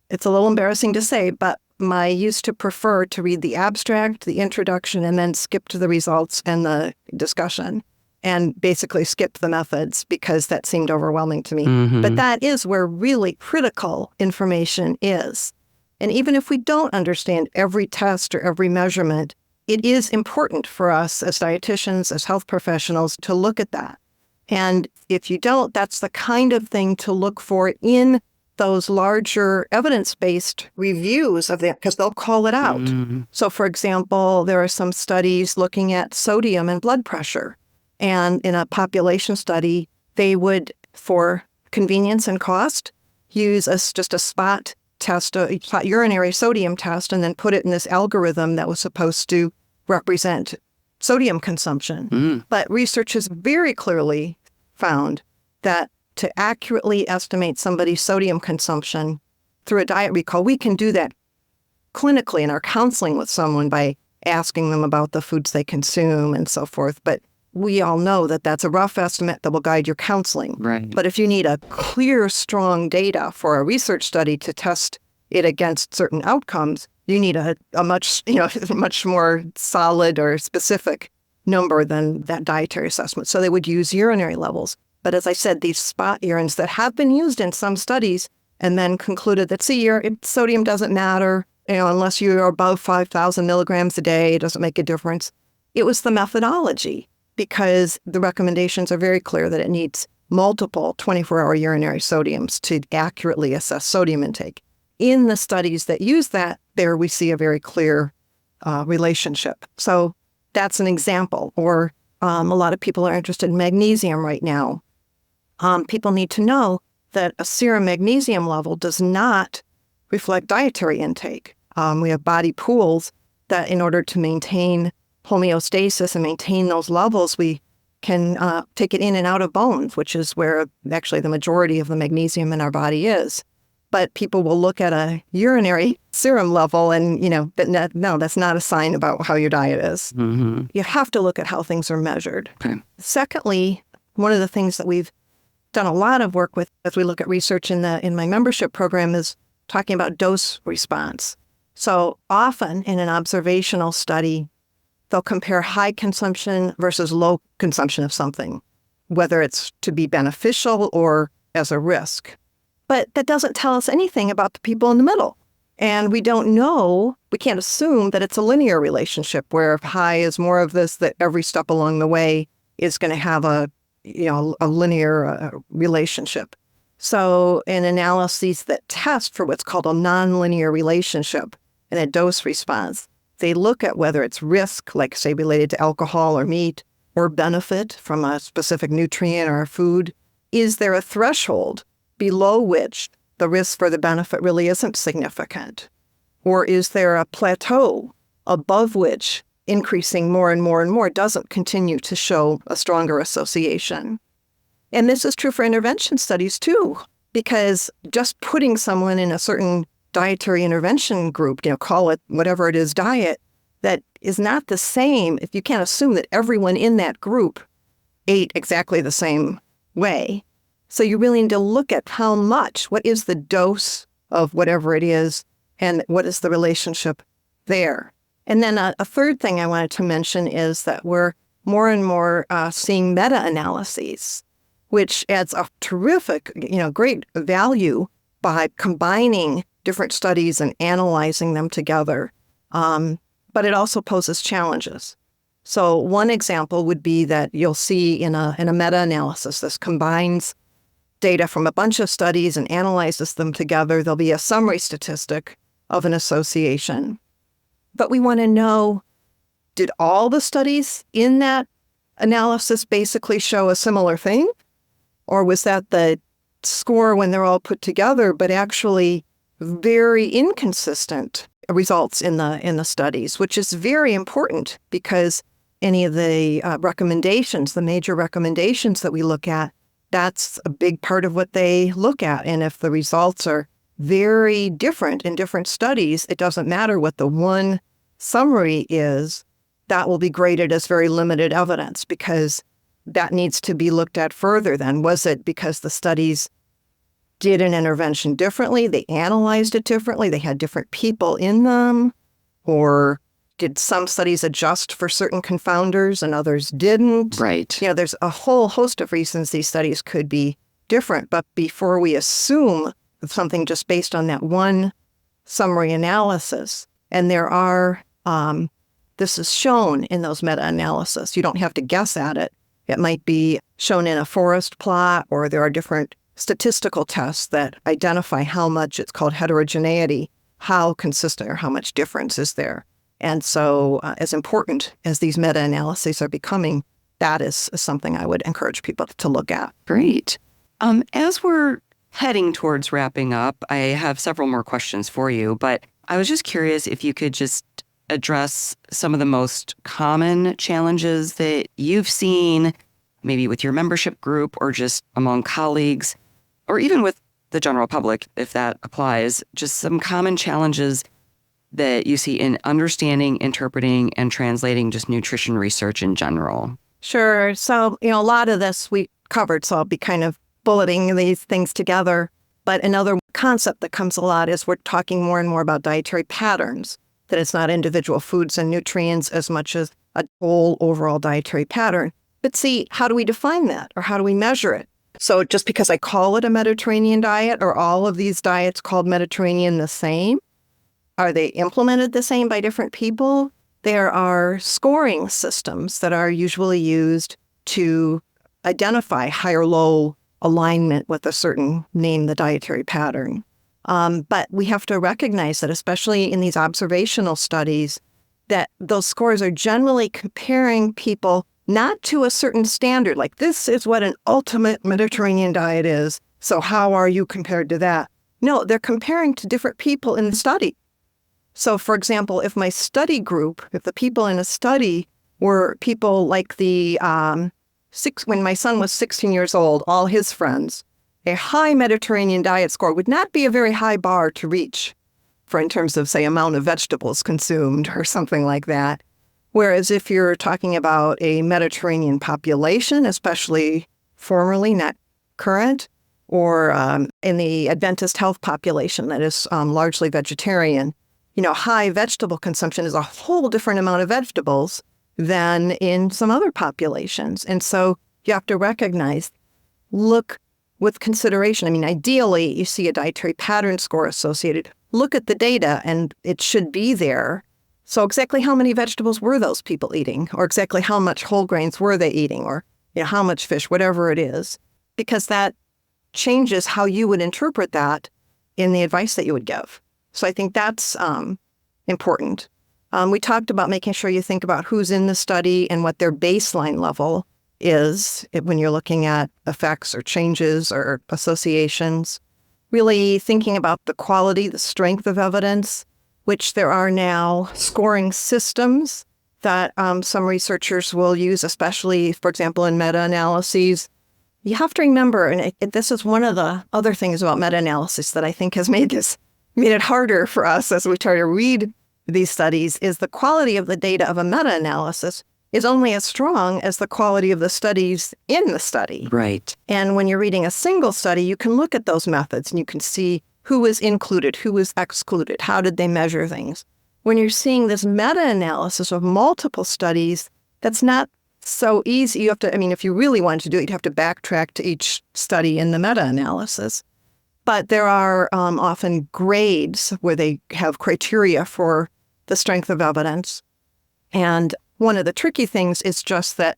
it's a little embarrassing to say, but I used to prefer to read the abstract, the introduction, and then skip to the results and the discussion, and basically skip the methods because that seemed overwhelming to me. Mm-hmm. But that is where really critical information is. And even if we don't understand every test or every measurement, it is important for us as dietitians, as health professionals, to look at that. And if you don't, that's the kind of thing to look for in those larger evidence-based reviews of that, because they'll call it out. Mm-hmm. So, for example, there are some studies looking at sodium and blood pressure. And in a population study, they would, for convenience and cost, use just a spot test, a spot urinary sodium test, and then put it in this algorithm that was supposed to represent sodium consumption. Mm. But research has very clearly found that to accurately estimate somebody's sodium consumption through a diet recall, we can do that clinically in our counseling with someone by asking them about the foods they consume and so forth. But we all know that that's a rough estimate that will guide your counseling. Right. But if you need a clear, strong data for a research study to test it against certain outcomes, you need a much more solid or specific number than that dietary assessment. So they would use urinary levels. But as I said, these spot urines that have been used in some studies and then concluded that, see, your sodium doesn't matter, unless you're above 5,000 milligrams a day, it doesn't make a difference. It was the methodology, because the recommendations are very clear that it needs multiple 24-hour urinary sodiums to accurately assess sodium intake. In the studies that use that, there we see a very clear relationship. So that's an example. Or a lot of people are interested in magnesium right now. People need to know that a serum magnesium level does not reflect dietary intake. We have body pools that in order to maintain homeostasis and maintain those levels, we can take it in and out of bones, which is where actually the majority of the magnesium in our body is. But people will look at a urinary serum level and, no, that's not a sign about how your diet is. Mm-hmm. You have to look at how things are measured. Okay. Secondly, one of the things that we've done a lot of work with as we look at research in my membership program is talking about dose response. So often in an observational study, they'll compare high consumption versus low consumption of something, whether it's to be beneficial or as a risk. But that doesn't tell us anything about the people in the middle. And we don't know, we can't assume that it's a linear relationship where if high is more of this, that every step along the way is going to have a linear relationship. So in analyses that test for what's called a nonlinear relationship and a dose response, they look at whether it's risk, like say related to alcohol or meat, or benefit from a specific nutrient or food. Is there a threshold below which the risk for the benefit really isn't significant? Or is there a plateau above which increasing more and more and more doesn't continue to show a stronger association? And this is true for intervention studies too, because just putting someone in a certain dietary intervention group, call it whatever it is, diet, that is not the same if you can't assume that everyone in that group ate exactly the same way. So you really need to look at how much, what is the dose of whatever it is, and what is the relationship there. And then a third thing I wanted to mention is that we're more and more seeing meta-analyses, which adds a terrific, great value by combining different studies and analyzing them together. But it also poses challenges. So one example would be that you'll see in a meta-analysis, this combines data from a bunch of studies and analyzes them together, there'll be a summary statistic of an association. But we want to know, did all the studies in that analysis basically show a similar thing? Or was that the score when they're all put together, but actually very inconsistent results in the studies, which is very important because any of the recommendations, the major recommendations that we look at, that's a big part of what they look at. And if the results are very different in different studies, it doesn't matter what the one summary is, that will be graded as very limited evidence because that needs to be looked at further then. Was it because the studies did an intervention differently, they analyzed it differently, they had different people in them, or did some studies adjust for certain confounders and others didn't? Right. There's a whole host of reasons these studies could be different, but before we assume something just based on that one summary analysis, and there are, this is shown in those meta-analysis. You don't have to guess at it. It might be shown in a forest plot, or there are different statistical tests that identify how much, it's called heterogeneity, how consistent or how much difference is there. And so as important as these meta-analyses are becoming, that is something I would encourage people to look at. Great. As we're heading towards wrapping up, I have several more questions for you, but I was just curious if you could just address some of the most common challenges that you've seen, maybe with your membership group or just among colleagues, or even with the general public, if that applies, just some common challenges that you see in understanding, interpreting, and translating just nutrition research in general. Sure. So, a lot of this we covered, so I'll be kind of bulleting these things together. But another concept that comes a lot is we're talking more and more about dietary patterns, that it's not individual foods and nutrients as much as a whole overall dietary pattern. But see, how do we define that, or how do we measure it? So just because I call it a Mediterranean diet, are all of these diets called Mediterranean the same? Are they implemented the same by different people? There are scoring systems that are usually used to identify high or low alignment with a certain name, the dietary pattern. But we have to recognize that, especially in these observational studies, that those scores are generally comparing people not to a certain standard, like this is what an ultimate Mediterranean diet is, so how are you compared to that? No, they're comparing to different people in the study. So, for example, if my study group, if the people in a study were people like when my son was 16 years old, all his friends, a high Mediterranean diet score would not be a very high bar to reach in terms of, say, amount of vegetables consumed or something like that. Whereas if you're talking about a Mediterranean population, especially formerly, not current, or in the Adventist health population that is largely vegetarian, high vegetable consumption is a whole different amount of vegetables than in some other populations. And so you have to recognize, look with consideration. I mean, ideally, you see a dietary pattern score associated. Look at the data, and it should be there. So exactly how many vegetables were those people eating? Or exactly how much whole grains were they eating? Or how much fish, whatever it is. Because that changes how you would interpret that in the advice that you would give. So I think that's important. We talked about making sure you think about who's in the study and what their baseline level is when you're looking at effects or changes or associations. Really thinking about the quality, the strength of evidence, which there are now scoring systems that some researchers will use, especially, for example, in meta-analyses. You have to remember, and this is one of the other things about meta-analysis that I think has made it harder for us as we try to read these studies, is the quality of the data of a meta-analysis is only as strong as the quality of the studies in the study. Right. And when you're reading a single study, you can look at those methods and you can see who was included, who was excluded, how did they measure things. When you're seeing this meta-analysis of multiple studies, that's not so easy. You have to, if you really wanted to do it, you'd have to backtrack to each study in the meta-analysis. But there are often grades where they have criteria for the strength of evidence. And one of the tricky things is just that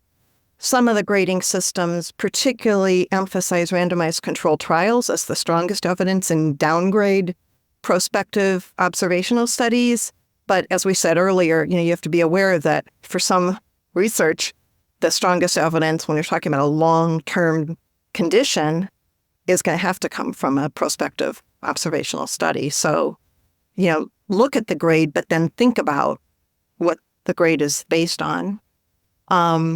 Some of the grading systems particularly emphasize randomized controlled trials as the strongest evidence and downgrade prospective observational studies. But as we said earlier, you have to be aware that for some research, the strongest evidence when you're talking about a long-term condition is going to have to come from a prospective observational study. So, look at the grade, but then think about what the grade is based on.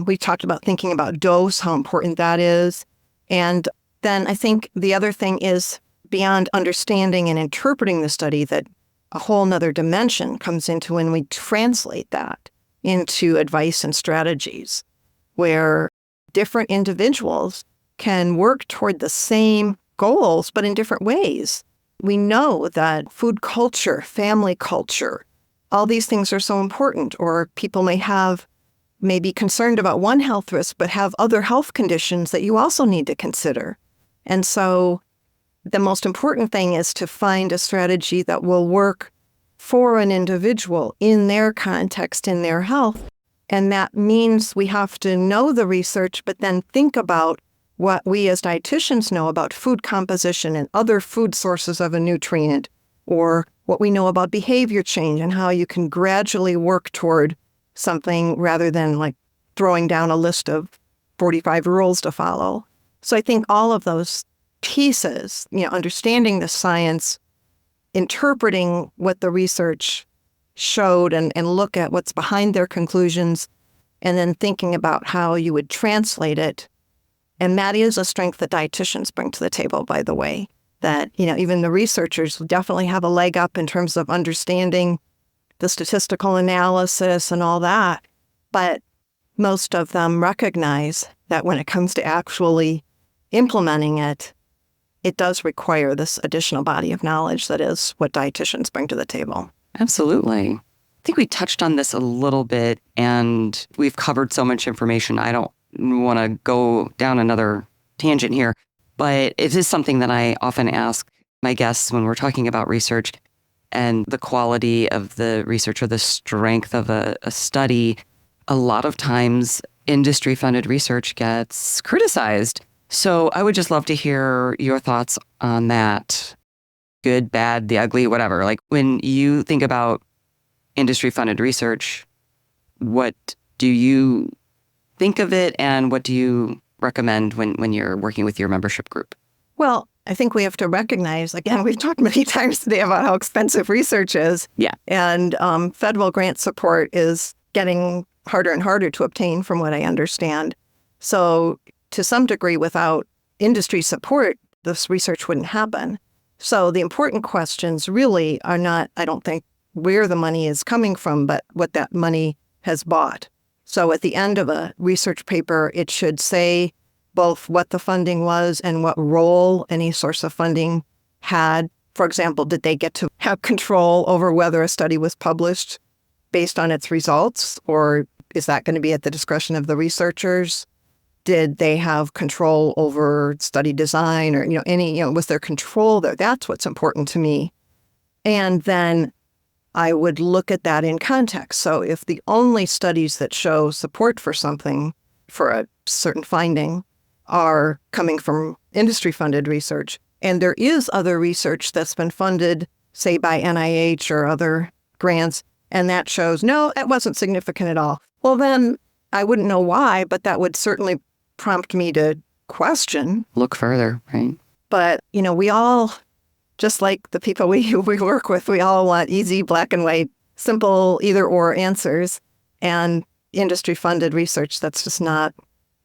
We talked about thinking about dose, how important that is. And then I think the other thing is beyond understanding and interpreting the study, that a whole nother dimension comes into when we translate that into advice and strategies, where different individuals can work toward the same goals, but in different ways. We know that food culture, family culture, all these things are so important, or people may be concerned about one health risk, but have other health conditions that you also need to consider. And so the most important thing is to find a strategy that will work for an individual in their context, in their health. And that means we have to know the research, but then think about what we as dietitians know about food composition and other food sources of a nutrient, or what we know about behavior change and how you can gradually work toward something rather than like throwing down a list of 45 rules to follow. So I think all of those pieces, understanding the science, interpreting what the research showed and look at what's behind their conclusions, and then thinking about how you would translate it. And that is a strength that dietitians bring to the table, by the way, that, even the researchers definitely have a leg up in terms of understanding the statistical analysis and all that. But most of them recognize that when it comes to actually implementing it, it does require this additional body of knowledge that is what dietitians bring to the table. Absolutely. I think we touched on this a little bit, and we've covered so much information. I don't want to go down another tangent here, but it is something that I often ask my guests when we're talking about research and the quality of the research or the strength of a study. A lot of times, industry-funded research gets criticized. So I would just love to hear your thoughts on that. Good, bad, the ugly, whatever. Like when you think about industry-funded research, what do you think of it, and what do you recommend when you're working with your membership group? Well, I think we have to recognize, again, we've talked many times today about how expensive research is. Yeah. And federal grant support is getting harder and harder to obtain, from what I understand. So to some degree, without industry support, this research wouldn't happen. So the important questions really are not, I don't think, where the money is coming from, but what that money has bought. So at the end of a research paper, it should say both what the funding was and what role any source of funding had. For example, did they get to have control over whether a study was published based on its results, or is that going to be at the discretion of the researchers? Did they have control over study design, or, was there control there? That's what's important to me. And then I would look at that in context. So if the only studies that show support for something, for a certain finding, are coming from industry-funded research, and there is other research that's been funded, say by NIH or other grants, and that shows, no, it wasn't significant at all, well, then I wouldn't know why, but that would certainly prompt me to question. Look further, right? But, we all, just like the people we work with, we all want easy, black and white, simple either-or answers. And industry-funded research, that's just not,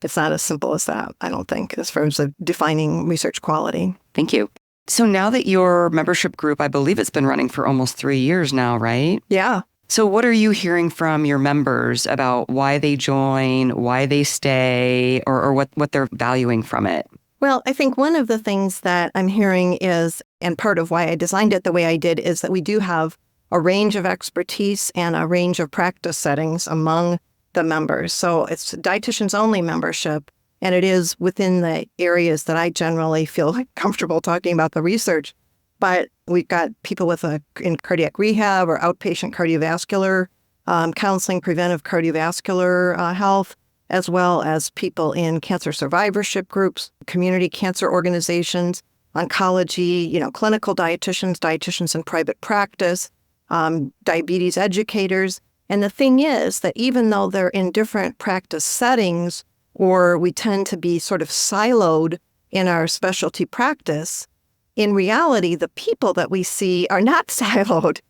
it's not as simple as that, I don't think, as far as defining research quality. Thank you. So now that your membership group, I believe it's been running for almost 3 years now, right? Yeah. So what are you hearing from your members about why they join, why they stay, or what they're valuing from it? Well, I think one of the things that I'm hearing is, and part of why I designed it the way I did, is that we do have a range of expertise and a range of practice settings among the members. So it's dietitians only membership, and it is within the areas that I generally feel comfortable talking about the research. But we've got people in cardiac rehab or outpatient cardiovascular counseling, preventive cardiovascular health. as well as people in cancer survivorship groups, community cancer organizations, oncology, clinical dietitians in private practice, diabetes educators. And the thing is that even though they're in different practice settings, or we tend to be sort of siloed in our specialty practice, in reality, the people that we see are not siloed.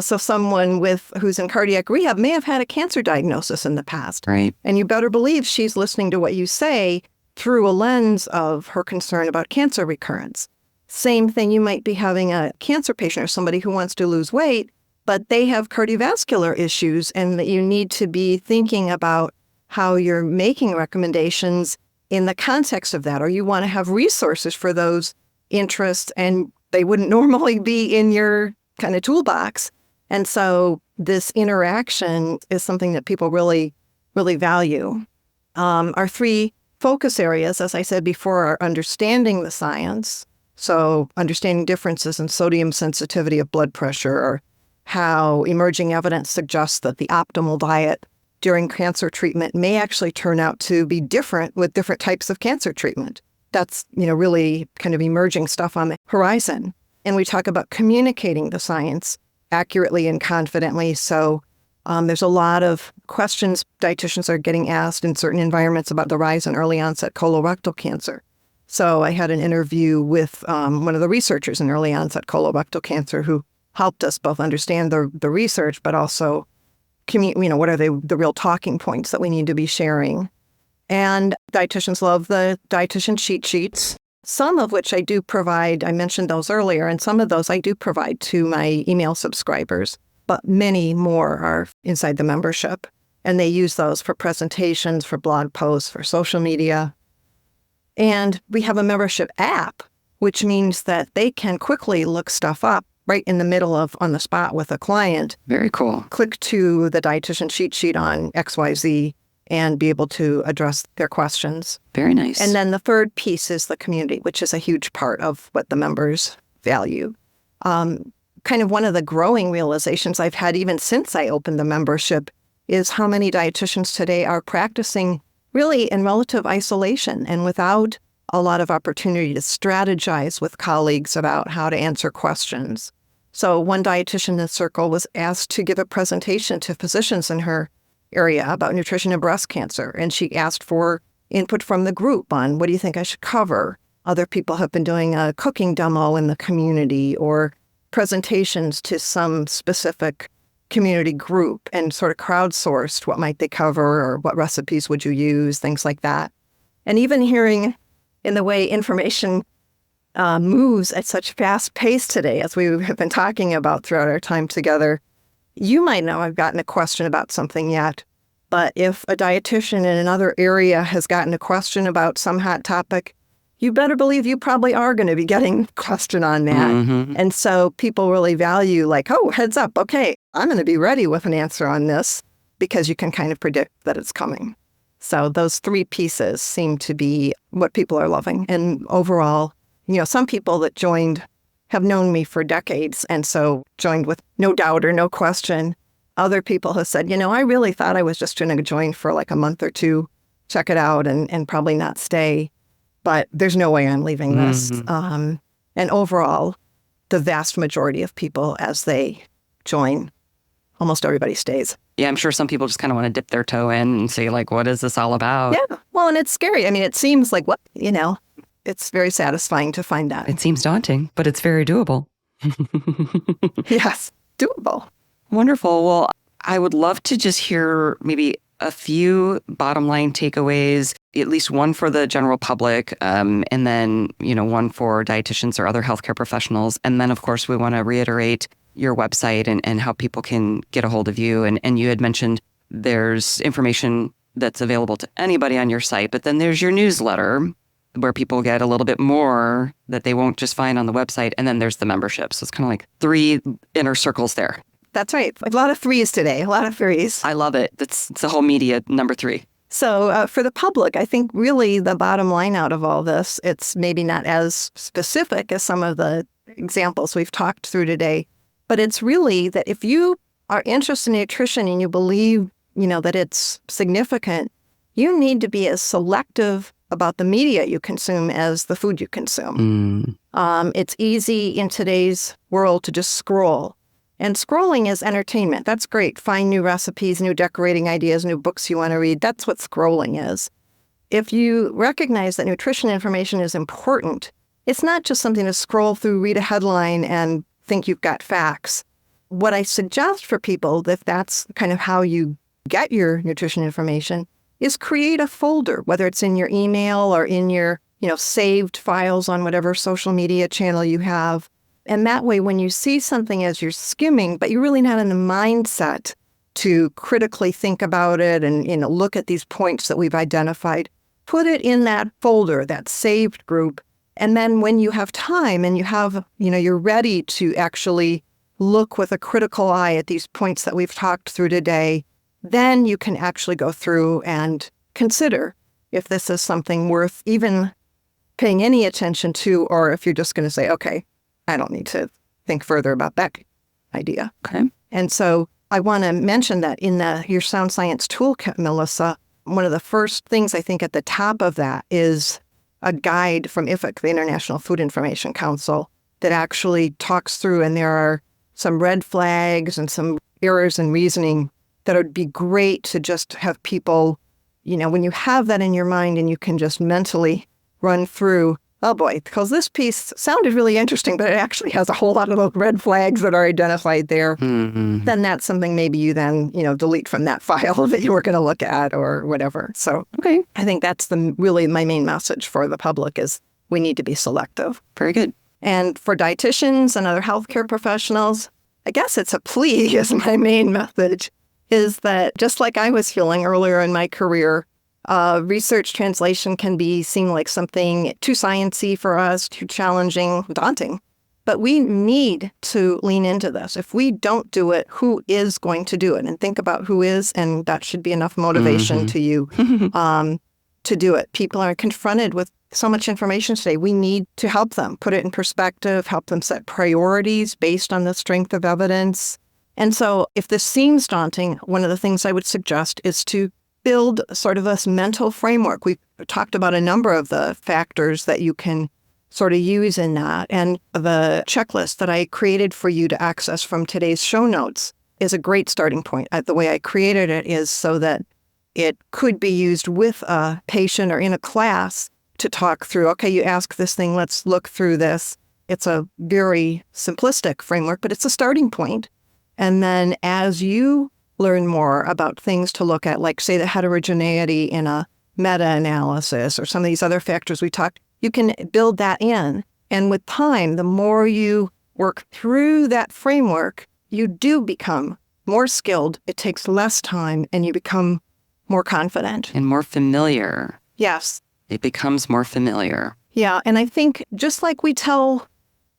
So someone who's in cardiac rehab may have had a cancer diagnosis in the past. Right. And you better believe she's listening to what you say through a lens of her concern about cancer recurrence. Same thing, you might be having a cancer patient or somebody who wants to lose weight, but they have cardiovascular issues, and that you need to be thinking about how you're making recommendations in the context of that, or you want to have resources for those interests, and they wouldn't normally be in your kind of toolbox. And so this interaction is something that people really, really value. Our 3 focus areas, as I said before, are understanding the science. So understanding differences in sodium sensitivity of blood pressure, or how emerging evidence suggests that the optimal diet during cancer treatment may actually turn out to be different with different types of cancer treatment. That's, really kind of emerging stuff on the horizon. And we talk about communicating the science accurately and confidently. So there's a lot of questions dietitians are getting asked in certain environments about the rise in early onset colorectal cancer. So I had an interview with one of the researchers in early onset colorectal cancer who helped us both understand the research, but also what are the real talking points that we need to be sharing. And dietitians love the dietitian cheat sheets, some of which I do provide. I mentioned those earlier, and some of those I do provide to my email subscribers, but many more are inside the membership. And they use those for presentations, for blog posts, for social media. And we have a membership app, which means that they can quickly look stuff up right in the middle of on the spot with a client. Very cool. Click to the dietitian cheat sheet on XYZ and be able to address their questions. Very nice. And then the third piece is the community, which is a huge part of what the members value. Kind of one of the growing realizations I've had even since I opened the membership is how many dietitians today are practicing really in relative isolation and without a lot of opportunity to strategize with colleagues about how to answer questions. So one dietitian in the circle was asked to give a presentation to physicians in her area about nutrition and breast cancer, and she asked for input from the group on what do you think I should cover. Other people have been doing a cooking demo in the community or presentations to some specific community group and sort of crowdsourced what might they cover or what recipes would you use, things like that. And even hearing in the way information moves at such fast pace today, as we have been talking about throughout our time together, you might know I've gotten a question about something yet, but if a dietitian in another area has gotten a question about some hot topic, you better believe you probably are going to be getting a question on that. Mm-hmm. And so people really value like, oh, heads up, okay, I'm going to be ready with an answer on this because you can kind of predict that it's coming. So those 3 pieces seem to be what people are loving. And overall, some people that joined have known me for decades, and so joined with no doubt or no question. Other people have said, I really thought I was just going to join for like a month or 2, check it out, and probably not stay. But there's no way I'm leaving this. Mm-hmm. And overall, the vast majority of people, as they join, almost everybody stays. Yeah, I'm sure some people just kind of want to dip their toe in and say, like, what is this all about? Yeah, well, and it's scary. I mean, it seems like, what, it's very satisfying to find that. It seems daunting, but it's very doable. Yes, doable. Wonderful. Well, I would love to just hear maybe a few bottom line takeaways, at least one for the general public, and then, one for dietitians or other healthcare professionals. And then, of course, we want to reiterate your website and how people can get a hold of you. And you had mentioned there's information that's available to anybody on your site, but then there's your newsletter where people get a little bit more that they won't just find on the website. And then there's the membership. So it's kind of like 3 inner circles there. That's right. A lot of 3s today, a lot of 3s. I love it. It's the whole media, number 3. So for the public, I think really the bottom line out of all this, it's maybe not as specific as some of the examples we've talked through today, but it's really that if you are interested in nutrition and you believe, that it's significant, you need to be as selective about the media you consume as the food you consume. It's easy in today's world to just scroll. And scrolling is entertainment. That's great. Find new recipes, new decorating ideas, new books you want to read. That's what scrolling is. If you recognize that nutrition information is important, it's not just something to scroll through, read a headline, and think you've got facts. What I suggest for people, if that's kind of how you get your nutrition information, is create a folder, whether it's in your email or in your, saved files on whatever social media channel you have. And that way, when you see something as you're skimming, but you're really not in the mindset to critically think about it and, look at these points that we've identified, put it in that folder, that saved group. And then when you have time and you have, you're ready to actually look with a critical eye at these points that we've talked through today, then you can actually go through and consider if this is something worth even paying any attention to, or if you're just going to say, okay, I don't need to think further about that idea. Okay. And so I want to mention that in your Sound Science Toolkit, Melissa, one of the first things I think at the top of that is a guide from IFIC, the International Food Information Council, that actually talks through, and there are some red flags and some errors in reasoning that would be great to just have people, when you have that in your mind and you can just mentally run through, oh boy, because this piece sounded really interesting, but it actually has a whole lot of those red flags that are identified there. Then that's something maybe you then, delete from that file that you were going to look at or whatever. So Okay. I think that's really my main message for the public is we need to be selective. Very good. And for dietitians and other healthcare professionals, I guess it's a plea is my main message, is that just like I was feeling earlier in my career, research translation can be seen like something too sciencey for us, too challenging, daunting. But we need to lean into this. If we don't do it, who is going to do it? And think about who is, and that should be enough motivation to you to do it. People are confronted with so much information today. We need to help them, put it in perspective, help them set priorities based on the strength of evidence. And so if this seems daunting, one of the things I would suggest is to build sort of a mental framework. We've talked about a number of the factors that you can sort of use in that. And the checklist that I created for you to access from today's show notes is a great starting point. The way I created it is so that it could be used with a patient or in a class to talk through, okay, you ask this thing, let's look through this. It's a very simplistic framework, but it's a starting point. And then as you learn more about things to look at, like, say, the heterogeneity in a meta-analysis or some of these other factors we talked, you can build that in. And with time, the more you work through that framework, you do become more skilled. It takes less time, and you become more confident. And more familiar. Yes. It becomes more familiar. Yeah. And I think just like we tell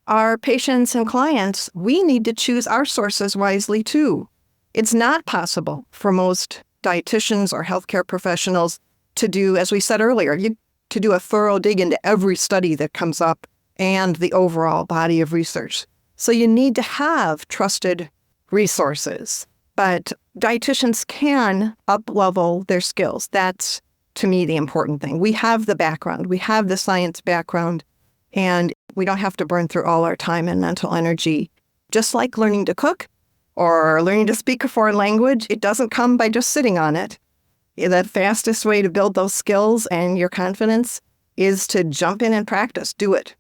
our patients and clients, we need to choose our sources wisely too. It's not possible for most dietitians or healthcare professionals to do, as we said earlier, to do a thorough dig into every study that comes up and the overall body of research. So you need to have trusted resources. But dietitians can up-level their skills. That's, to me, the important thing. We have the background. We have the science background. And we don't have to burn through all our time and mental energy. Just like learning to cook or learning to speak a foreign language, it doesn't come by just sitting on it. The fastest way to build those skills and your confidence is to jump in and practice, do it.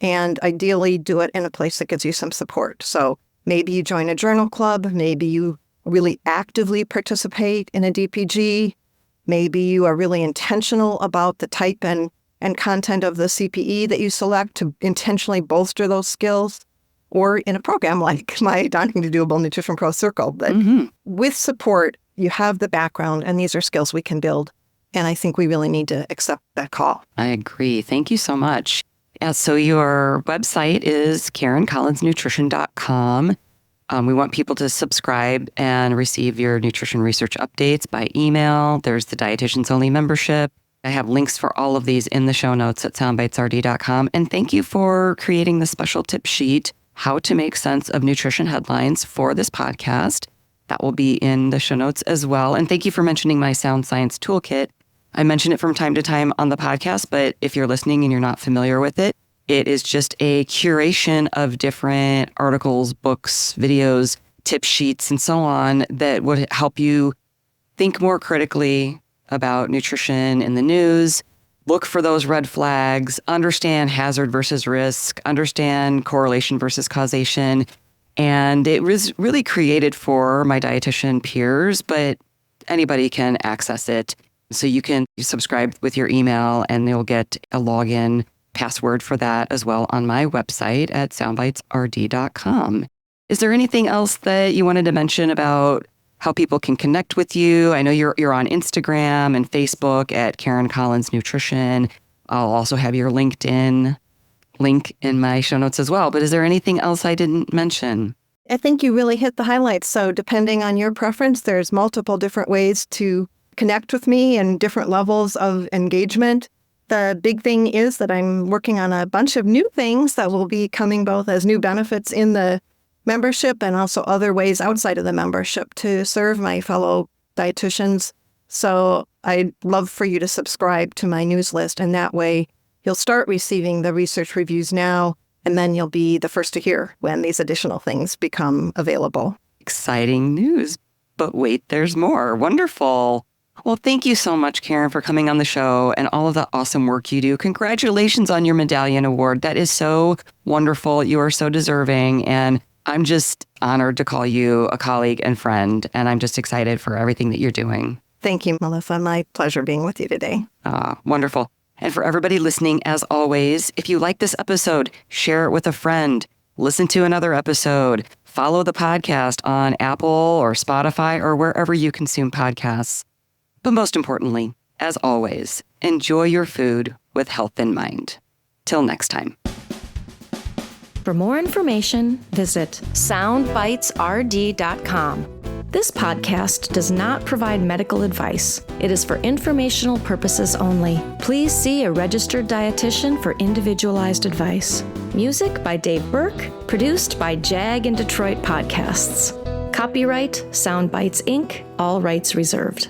And ideally do it in a place that gives you some support. So maybe you join a journal club, maybe you really actively participate in a DPG, maybe you are really intentional about the type and content of the CPE that you select to intentionally bolster those skills, or in a program like my Daunting to Doable Nutrition Pro Circle. But with support, you have the background, and these are skills we can build. And I think we really need to accept that call. I agree. Thank you so much. Yeah, so your website is KarenCollinsNutrition.com. We want people to subscribe and receive your nutrition research updates by email. There's the Dietitians Only membership. I have links for all of these in the show notes at soundbitesrd.com. And thank you for creating the special tip sheet, How to Make Sense of Nutrition Headlines, for this podcast. That will be in the show notes as well. And thank you for mentioning my Sound Science Toolkit. I mention it from time to time on the podcast, but if you're listening and you're not familiar with it, it is just a curation of different articles, books, videos, tip sheets, and so on that would help you think more critically about nutrition in the news, look for those red flags, understand hazard versus risk, understand correlation versus causation. And it was really created for my dietitian peers, but anybody can access it. So you can subscribe with your email and you'll get a login password for that as well on my website at soundbitesrd.com. Is there anything else that you wanted to mention about how people can connect with you? I know you're on Instagram and Facebook at Karen Collins Nutrition. I'll also have your LinkedIn link in my show notes as well. But is there anything else I didn't mention? I think you really hit the highlights. So depending on your preference, there's multiple different ways to connect with me and different levels of engagement. The big thing is that I'm working on a bunch of new things that will be coming both as new benefits in the membership and also other ways outside of the membership to serve my fellow dietitians. So I'd love for you to subscribe to my news list, and that way you'll start receiving the research reviews now, and then you'll be the first to hear when these additional things become available. Exciting news. But wait, there's more. Wonderful. Well, thank you so much, Karen, for coming on the show and all of the awesome work you do. Congratulations on your medallion award. That is so wonderful. You are so deserving. And I'm just honored to call you a colleague and friend. And I'm just excited for everything that you're doing. Thank you, Melissa. My pleasure being with you today. Wonderful. And for everybody listening, as always, if you like this episode, share it with a friend. Listen to another episode. Follow the podcast on Apple or Spotify or wherever you consume podcasts. But most importantly, as always, enjoy your food with health in mind. Till next time. For more information, visit soundbitesrd.com. This podcast does not provide medical advice. It is for informational purposes only. Please see a registered dietitian for individualized advice. Music by Dave Burke, produced by Jag and Detroit Podcasts. Copyright Soundbites Inc., all rights reserved.